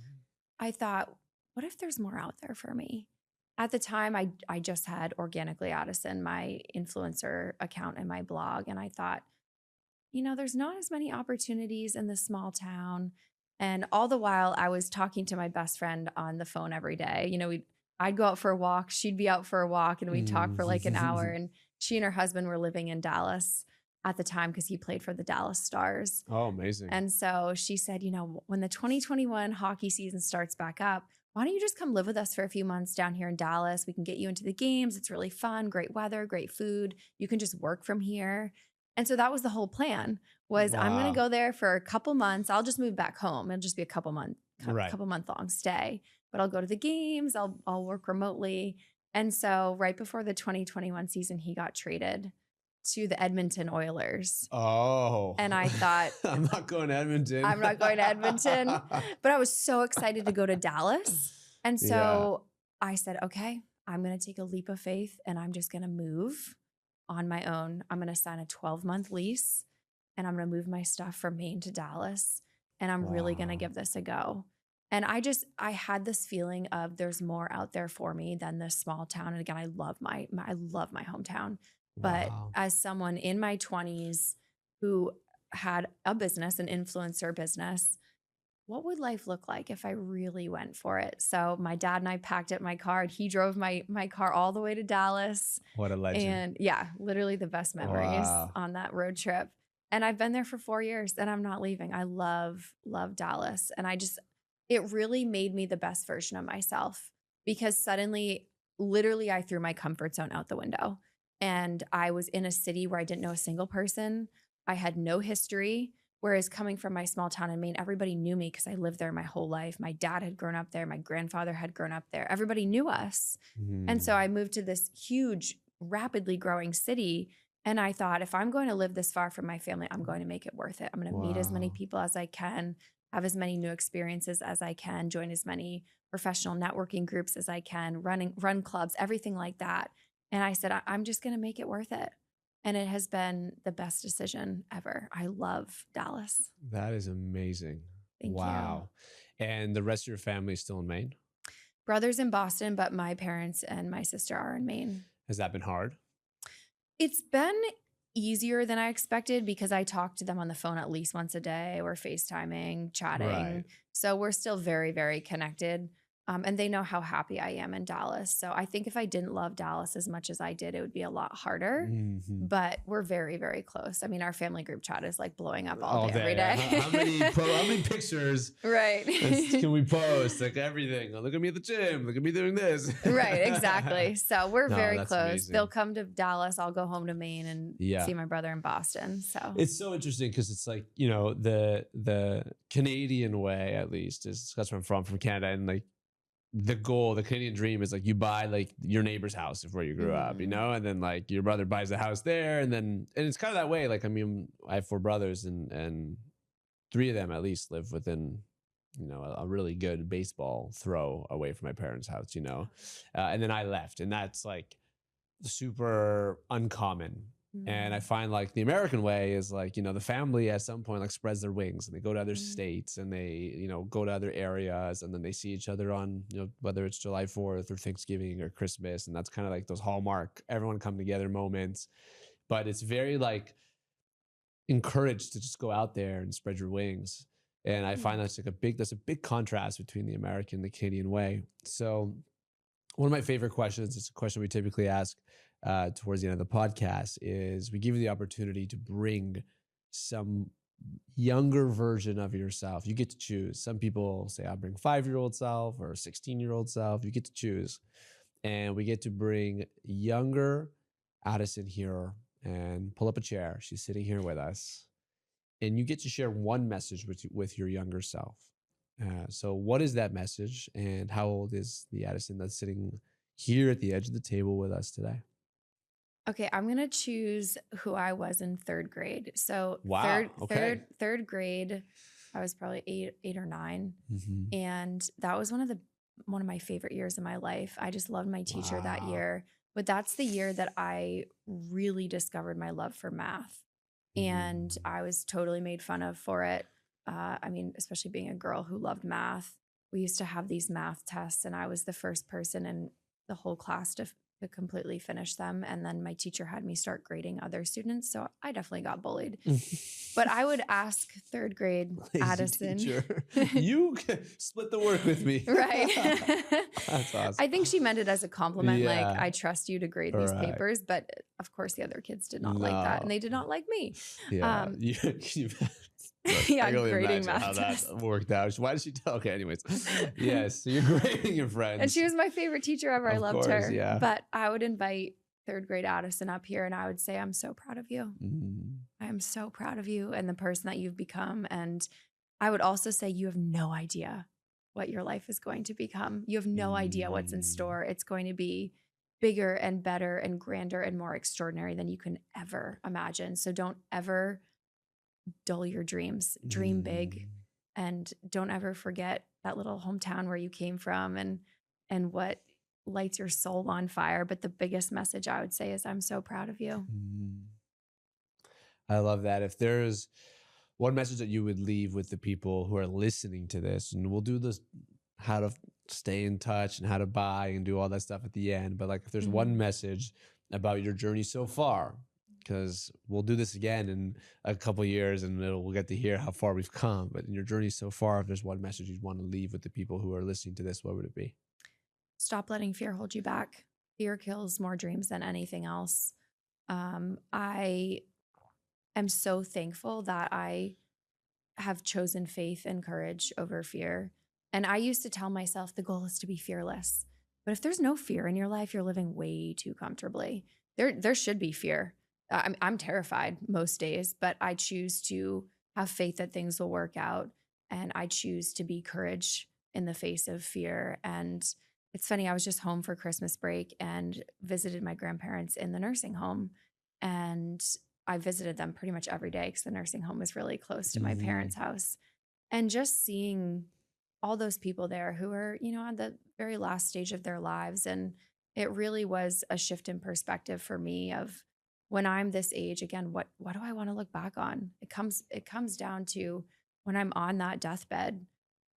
I thought, what if there's more out there for me? At the time, I just had Organically Addison, my influencer account and my blog. And I thought, there's not as many opportunities in this small town. And all the while, I was talking to my best friend on the phone every day. I'd go out for a walk, she'd be out for a walk, and we'd talk for like an hour. Mm. And she and her husband were living in Dallas at the time because he played for the Dallas Stars. Oh, amazing. And so she said, when the 2021 hockey season starts back up, why don't you just come live with us for a few months down here in Dallas? We can get you into the games. It's really fun, great weather, great food. You can just work from here. And so that was the whole plan was I'm going to Wow. go there for a couple months. I'll just move back home. It'll just be a Right. couple month long stay, but I'll go to the games. I'll work remotely. And so right before the 2021 season, he got traded to the Edmonton Oilers. Oh. And I thought, I'm not going to Edmonton. I'm not going to Edmonton. But I was so excited to go to Dallas. And so I said, okay, I'm going to take a leap of faith and I'm just going to move on my own. I'm going to sign a 12-month lease and I'm going to move my stuff from Maine to Dallas. And I'm really going to Wow. give this a go. And I had this feeling of there's more out there for me than this small town. And again, I love my hometown. But Wow. as someone in my 20s who had a business, an influencer business, what would life look like if I really went for it? So my dad and I packed up my car and he drove my car all the way to Dallas. What a legend. And yeah, literally the best memories Wow. on that road trip. And I've been there for 4 years and I'm not leaving. I love Dallas. And it really made me the best version of myself because suddenly, literally, I threw my comfort zone out the window. And I was in a city where I didn't know a single person. I had no history. Whereas coming from my small town in Maine, everybody knew me because I lived there my whole life. My dad had grown up there. My grandfather had grown up there. Everybody knew us. And so Mm. I moved to this huge, rapidly growing city. And I thought, if I'm going to live this far from my family, I'm going to make it worth it. I'm going to meet as many Wow. people as I can, have as many new experiences as I can, join as many professional networking groups as I can, run clubs, everything like that. And I said, I'm just going to make it worth it. And it has been the best decision ever. I love Dallas. That is amazing. Thank you. Wow. And the rest of your family is still in Maine? Brothers in Boston, but my parents and my sister are in Maine. Has that been hard? It's been easier than I expected because I talk to them on the phone at least once a day. We're FaceTiming, chatting. Right. So we're still very, very connected. And they know how happy I am in Dallas. So I think if I didn't love Dallas as much as I did, it would be a lot harder. Mhm. But we're very, very close. I mean, our family group chat is like blowing up all All day, every day. day. How many pictures Right. can we post? Like everything. Oh, look at me at the gym. Look at me doing this. Right, exactly. So we're No, very that's close. amazing. They'll come to Dallas. I'll go home to Maine and Yeah. see my brother in Boston. So It's so interesting because it's like, the Canadian way, at least, is that's where I'm from Canada. And like the Canadian dream is like you buy like your neighbor's house before you grew up, Mhm. and then like your brother buys a house there. And it's kind of that way. Like, I mean, I have 4 brothers and 3 of them at least live within a really good baseball throw away from my parents' house, and then I left, and that's like super uncommon. And I Mm, find like the American way is like, the family at some point like spreads their wings and they go to other mm, states and they, go to other areas and then they see each other on, whether it's July 4th or Thanksgiving or Christmas. And that's kind of like those hallmark, everyone come together moments. But it's very like encouraged to just go out there and spread your wings. And I yeah. find that's a big contrast between the American and the Canadian way. So one of my favorite questions, it's a question we typically ask towards the end of the podcast, is we give you the opportunity to bring some younger version of yourself. You get to choose. Some people say, I'll bring 5-year-old self or 16-year-old self. You get to choose. And we get to bring younger Addison here and pull up a chair. She's sitting here with us. And you get to share one message with your younger self. So, what is that message, and how old is the Addison that's sitting here at the edge of the table with us today? Okay, I'm gonna choose who I was in third grade. So Wow. third, Okay. third, third grade, I was probably eight or nine, Hmm. and that was one of my favorite years of my life. I just loved my teacher that Wow. year. But that's the year that I really discovered my love for math, and Mm. I was totally made fun of for it. I mean, especially being a girl who loved math. We used to have these math tests, and I was the first person in the whole class to completely finish them. And then my teacher had me start grading other students. So I definitely got bullied. But I would ask third grade Lazy Addison. teacher, you split the work with me. Right. That's awesome. I think she meant it as a compliment, like, Yeah. I trust you to grade All these right. papers. But of course, the other kids did not like that. And No. they did not like me. Yeah. Um, Look, I yeah, can only grading imagine how math that tests. worked out. Why did she tell? Okay, anyways. Yes, so you're grading your And friends. she was my favorite teacher ever. I Of loved course, her. yeah. But I would invite third grade Addison up here and I would say, I'm so proud of you. Mm. I am so proud of you and the person that you've become. And I would also say, you have no idea what your life is going to become. You have no idea what's in Mm. store. It's going to be bigger and better and grander and more extraordinary than you can ever imagine. So don't ever dull your dreams. Dream big, Mm. and don't ever forget that little hometown where you came from and what lights your soul on fire. But the biggest message I would say is, I'm so proud of you. Mm. I love that. If there's one message that you would leave with the people who are listening to this, and we'll do this, how to stay in touch and how to buy and do all that stuff at the end. But like, if there's Mhm. one message about your journey so far, because we'll do this again in a couple years and we'll get to hear how far we've come. But in your journey so far, if there's one message you'd want to leave with the people who are listening to this, what would it be? Stop letting fear hold you back. Fear kills more dreams than anything else. I am so thankful that I have chosen faith and courage over fear. And I used to tell myself the goal is to be fearless. But if there's no fear in your life, you're living way too comfortably. There should be fear. I'm terrified most days, but I choose to have faith that things will work out. And I choose to be courage in the face of fear. And it's funny, I was just home for Christmas break and visited my grandparents in the nursing home. And I visited them pretty much every day because the nursing home was really close to my Hmm. parents' house. And just seeing all those people there who are, at the very last stage of their lives. And it really was a shift in perspective for me of, when I'm this age, again, what do I want to look back on? It comes down to, when I'm on that deathbed,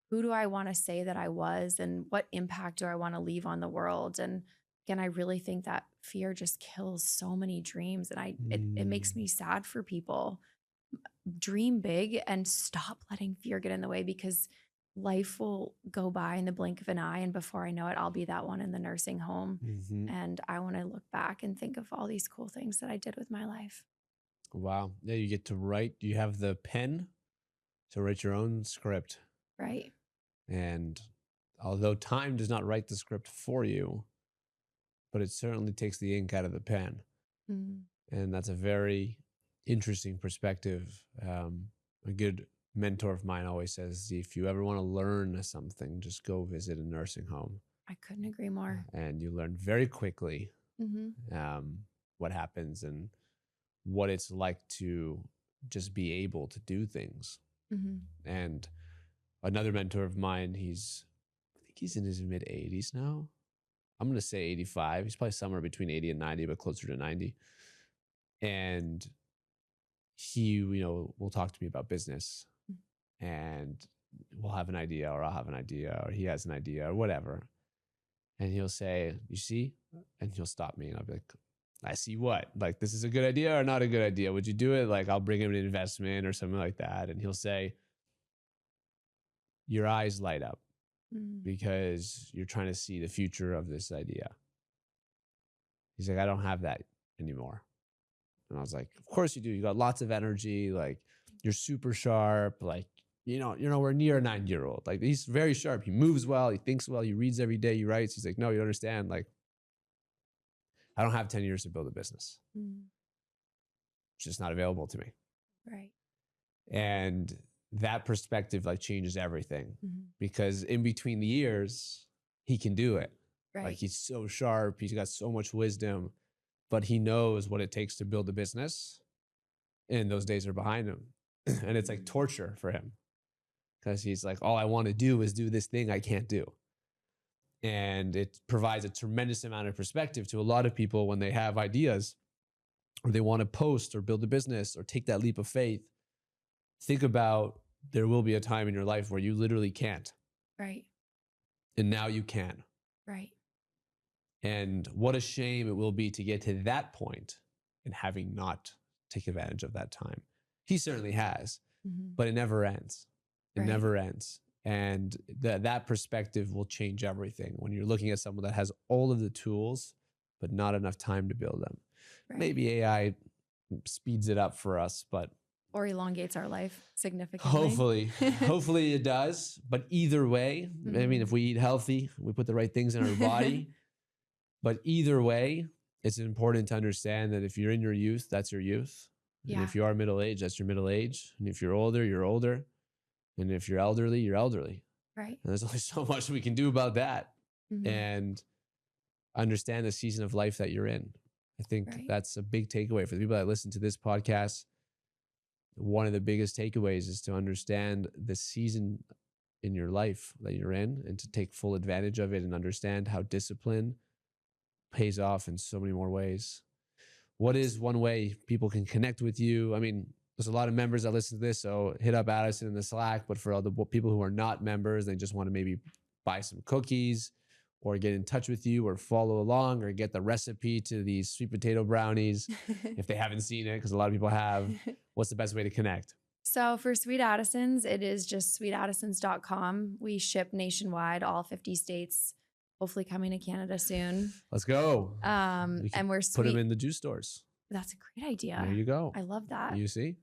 who do I want to say that I was, and what impact do I want to leave on the world? And again, I really think that fear just kills so many dreams, and it makes Mm. me sad for people. Dream big and stop letting fear get in the way, because life will go by in the blink of an eye, and before I know it, I'll be that one in the nursing home. Hmm. And I want to look back and think of all these cool things that I did with my life. Wow. Yeah, you get to write. You have the pen to write your own script. Right. And although time does not write the script for you, but it certainly takes the ink out of the pen. Mm, And that's a very interesting perspective. A good mentor of mine always says, if you ever want to learn something, just go visit a nursing home. I couldn't agree more. And you learn very quickly Hmm. um, what happens and what it's like to just be able to do things. Hmm. And another mentor of mine, I think he's in his mid 80s now. I'm going to say 85. He's probably somewhere between 80 and 90, but closer to 90. And he, will talk to me about business, and we'll have an idea, or I'll have an idea, or he has an idea, or whatever. And he'll say, you see? And he'll stop me, and I'll be like, I see what? Like, this is a good idea or not a good idea? Would you do it? Like, I'll bring him an investment or something like that. And he'll say, your eyes light up because you're trying to see the future of this idea. He's like, I don't have that anymore. And I was like, of course you do. You got lots of energy. Like, you're super sharp. Like, you're nowhere near a 9-year-old. Like, he's very sharp. He moves well. He thinks well. He reads every day. He writes. He's like, no, you don't understand. Like, I don't have 10 years to build a business. It's just not available to me. Right. And that perspective like changes everything, because in between the years, he can do it. Right. Like, he's so sharp. He's got so much wisdom, but he knows what it takes to build a business. And those days are behind him. And it's like torture for him, because he's like, all I want to do is do this thing I can't do. And it provides a tremendous amount of perspective to a lot of people when they have ideas, or they want to post or build a business or take that leap of faith. Think about, there will be a time in your life where you literally can't. Right. And now you can. Right. And what a shame it will be to get to that point and having not taken advantage of that time. He certainly has, but it never ends. It never ends. And that perspective will change everything when you're looking at someone that has all of the tools, but not enough time to build them. Right. Maybe AI speeds it up for us, or elongates our life significantly. Hopefully it does. But either way, I mean, if we eat healthy, we put the right things in our body, but either way, it's important to understand that if you're in your youth, that's your youth. Yeah. And if you are middle-aged, that's your middle age. And if you're older, you're older. And if you're elderly, you're elderly. Right. And there's only so much we can do about that. And understand the season of life that you're in. I think that's a big takeaway for the people that listen to this podcast. One of the biggest takeaways is to understand the season in your life that you're in, and to take full advantage of it, and understand how discipline pays off in so many more ways. What is one way people can connect with you? I mean, there's a lot of members that listen to this, so hit up Addison in the Slack. But for all the people who are not members, they just want to maybe buy some cookies, or get in touch with you, or follow along, or get the recipe to these sweet potato brownies if they haven't seen it, because a lot of people have. What's the best way to connect? So for Sweet Addisons, it is just sweetaddisons.com. We ship nationwide, all 50 states, hopefully coming to Canada soon. Let's go. And we're put them in the juice stores. That's a great idea. There you go. I love that. You see?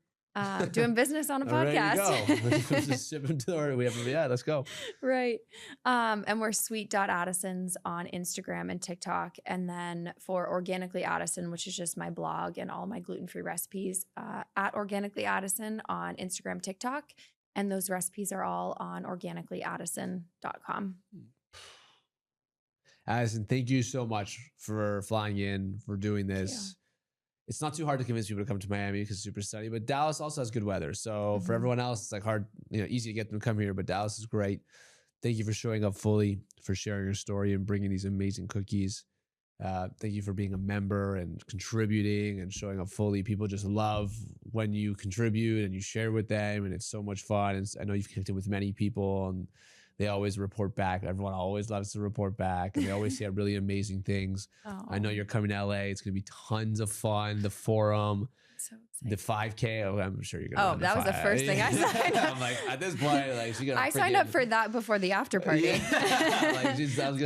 Doing business on a podcast. There you go. Just ship them to let's go. Right. And we're sweet.addisons on Instagram and TikTok. And then for Organically Addison, which is just my blog and all my gluten-free recipes, at Organically Addison on Instagram, TikTok. And those recipes are all on organicallyaddison.com. Addison, thank you so much for flying in, for doing this. It's not too hard to convince people to come to Miami because it's super sunny, but Dallas also has good weather. So for everyone else, it's like hard, easy to get them to come here, but Dallas is great. Thank you for showing up fully, for sharing your story and bringing these amazing cookies. Thank you for being a member and contributing and showing up fully. People just love when you contribute and you share with them, and it's so much fun. And I know you've connected with many people, and they always report back. Everyone always loves to report back, and they always say really amazing things. Oh. I know you're coming to LA. It's going to be tons of fun. The forum, so the 5K. Oh, I'm sure you're going to. Oh, that was the first thing I signed up. I'm like, at this point, like, I signed up for that before the after party.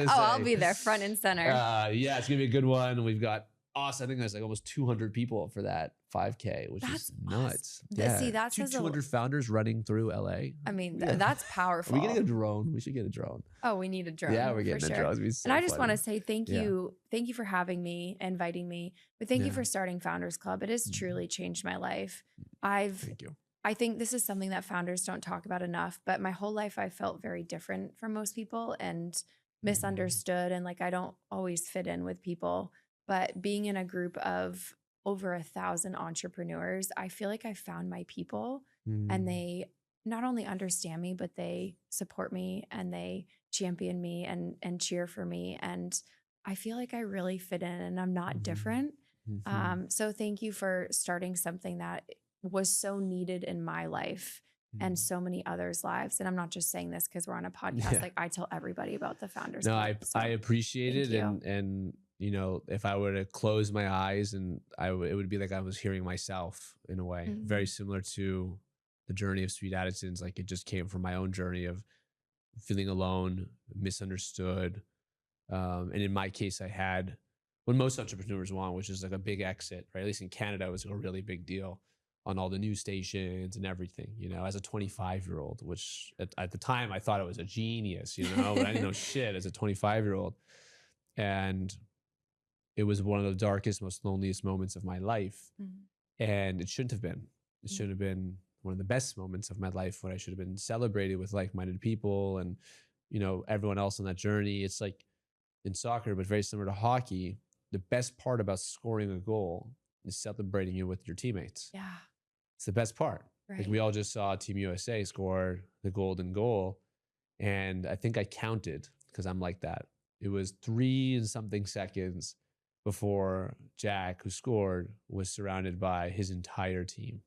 I'll be there front and center. Yeah, it's going to be a good one. We've got I think there's like almost 200 people for that 5K, which is nuts. Awesome. Yeah. See, that's 200 founders running through LA. I mean, that's powerful. Are we getting a drone? We should get a drone. Oh, we need a drone. Yeah, we're getting a drone. So and I just want to say thank you. Thank you for having me, inviting me. But thank you for starting Founders Club. It has truly changed my life. Thank you. I think this is something that founders don't talk about enough, but my whole life I felt very different from most people and misunderstood, and like I don't always fit in with people. But being in a group of over 1,000 entrepreneurs, I feel like I found my people, and they not only understand me, but they support me and they champion me and cheer for me. And I feel like I really fit in and I'm not different. So thank you for starting something that was so needed in my life and so many others' lives. And I'm not just saying this because we're on a podcast. Like I tell everybody about the Founders No, Club. I appreciate it. you. And, you know, if I were to close my eyes and it would be like I was hearing myself in a way, very similar to the journey of Sweet Addison's. Like it just came from my own journey of feeling alone, misunderstood. And in my case, I had what most entrepreneurs want, which is like a big exit, right? At least in Canada, it was a really big deal on all the news stations and everything, you know, as a 25-year-old, which at the time I thought it was a genius, you know, but I didn't know shit as a 25-year-old. And it was one of the darkest, most loneliest moments of my life. And it shouldn't have been. It should have been one of the best moments of my life when I should have been celebrated with like-minded people and, you know, everyone else on that journey. It's like in soccer, but very similar to hockey. The best part about scoring a goal is celebrating it with your teammates. Yeah. It's the best part. Right. Like we all just saw Team USA score the golden goal. And I think I counted because I'm like that. It was 3 and something seconds before Jack, who scored, was surrounded by his entire team.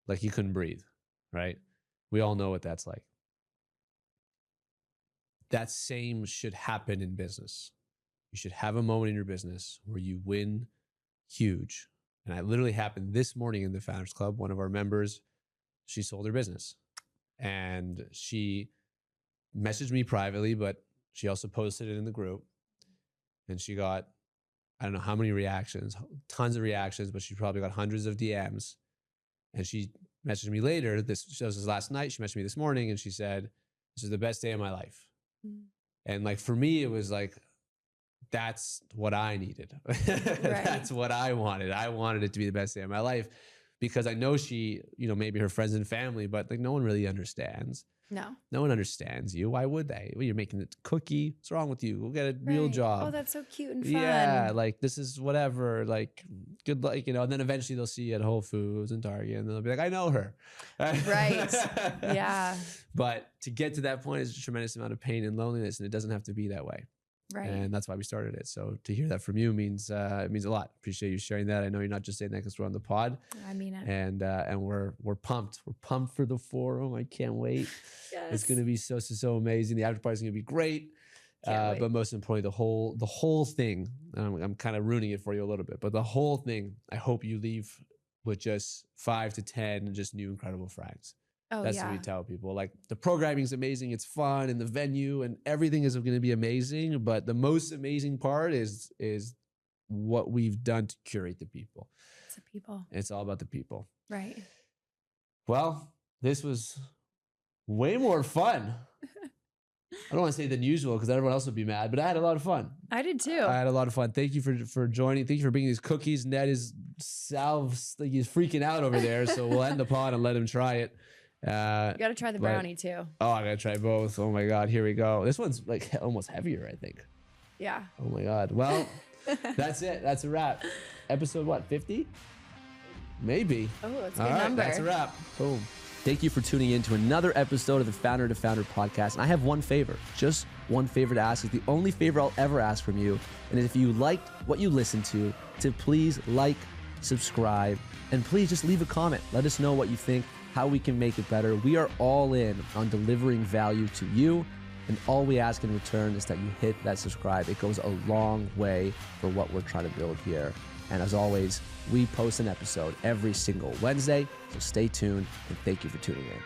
Like he couldn't breathe, right? We all know what that's like. That same should happen in business. You should have a moment in your business where you win huge. And it literally happened this morning in the Founders Club. One of our members, she sold her business. And she messaged me privately, but she also posted it in the group. And she got, I don't know how many reactions, tons of reactions, but she probably got hundreds of DMs. And she messaged me later. This was last night. She messaged me this morning and she said, "This is the best day of my life." And like, for me, it was like, that's what I needed. That's what I wanted. I wanted it to be the best day of my life because I know she, you know, maybe her friends and family, but like no one really understands. No one understands you. Why would they? Well, you're making a cookie. What's wrong with you? Go get a real job. Oh, that's so cute and fun. Yeah, like this is whatever. Like good luck, you know. And then eventually they'll see you at Whole Foods and Target, and they'll be like, "I know her." Right. Yeah. But to get to that point is a tremendous amount of pain and loneliness, and it doesn't have to be that way. Right. And that's why we started it. So to hear that from you means it means a lot. Appreciate you sharing that. I know you're not just saying that because we're on the pod. I mean it. And we're pumped. We're pumped for the forum. I can't wait. Yes. It's gonna be so amazing. The after party is gonna be great. But most importantly, the whole thing. I'm kind of ruining it for you a little bit, but the whole thing. I hope you leave with just 5 to 10 just new incredible friends. Oh, that's what we tell people. Like the programming is amazing, it's fun, and the venue and everything is going to be amazing. But the most amazing part is what we've done to curate the people. It's the people. It's all about the people. Right. Well, this was way more fun. I don't want to say than usual because everyone else would be mad, but I had a lot of fun. I did too. I had a lot of fun. Thank you for joining. Thank you for bringing these cookies. Ned is like he's freaking out over there, so we'll end the pod and let him try it. You gotta try the brownie too. Oh, I gotta try both. Oh my God, here we go. This one's like almost heavier, I think. Yeah. Oh my God. Well, that's it. That's a wrap. Episode what? 50? Maybe. Oh, that's a All good right, number. that's a wrap. Boom. Thank you for tuning in to another episode of the Founder to Founder podcast. And I have one favor, just one favor to ask. It's the only favor I'll ever ask from you. And if you liked what you listened to please like, subscribe, and please just leave a comment. Let us know what you think, how we can make it better. We are all in on delivering value to you. And all we ask in return is that you hit that subscribe. It goes a long way for what we're trying to build here. And as always, we post an episode every single Wednesday. So stay tuned and thank you for tuning in.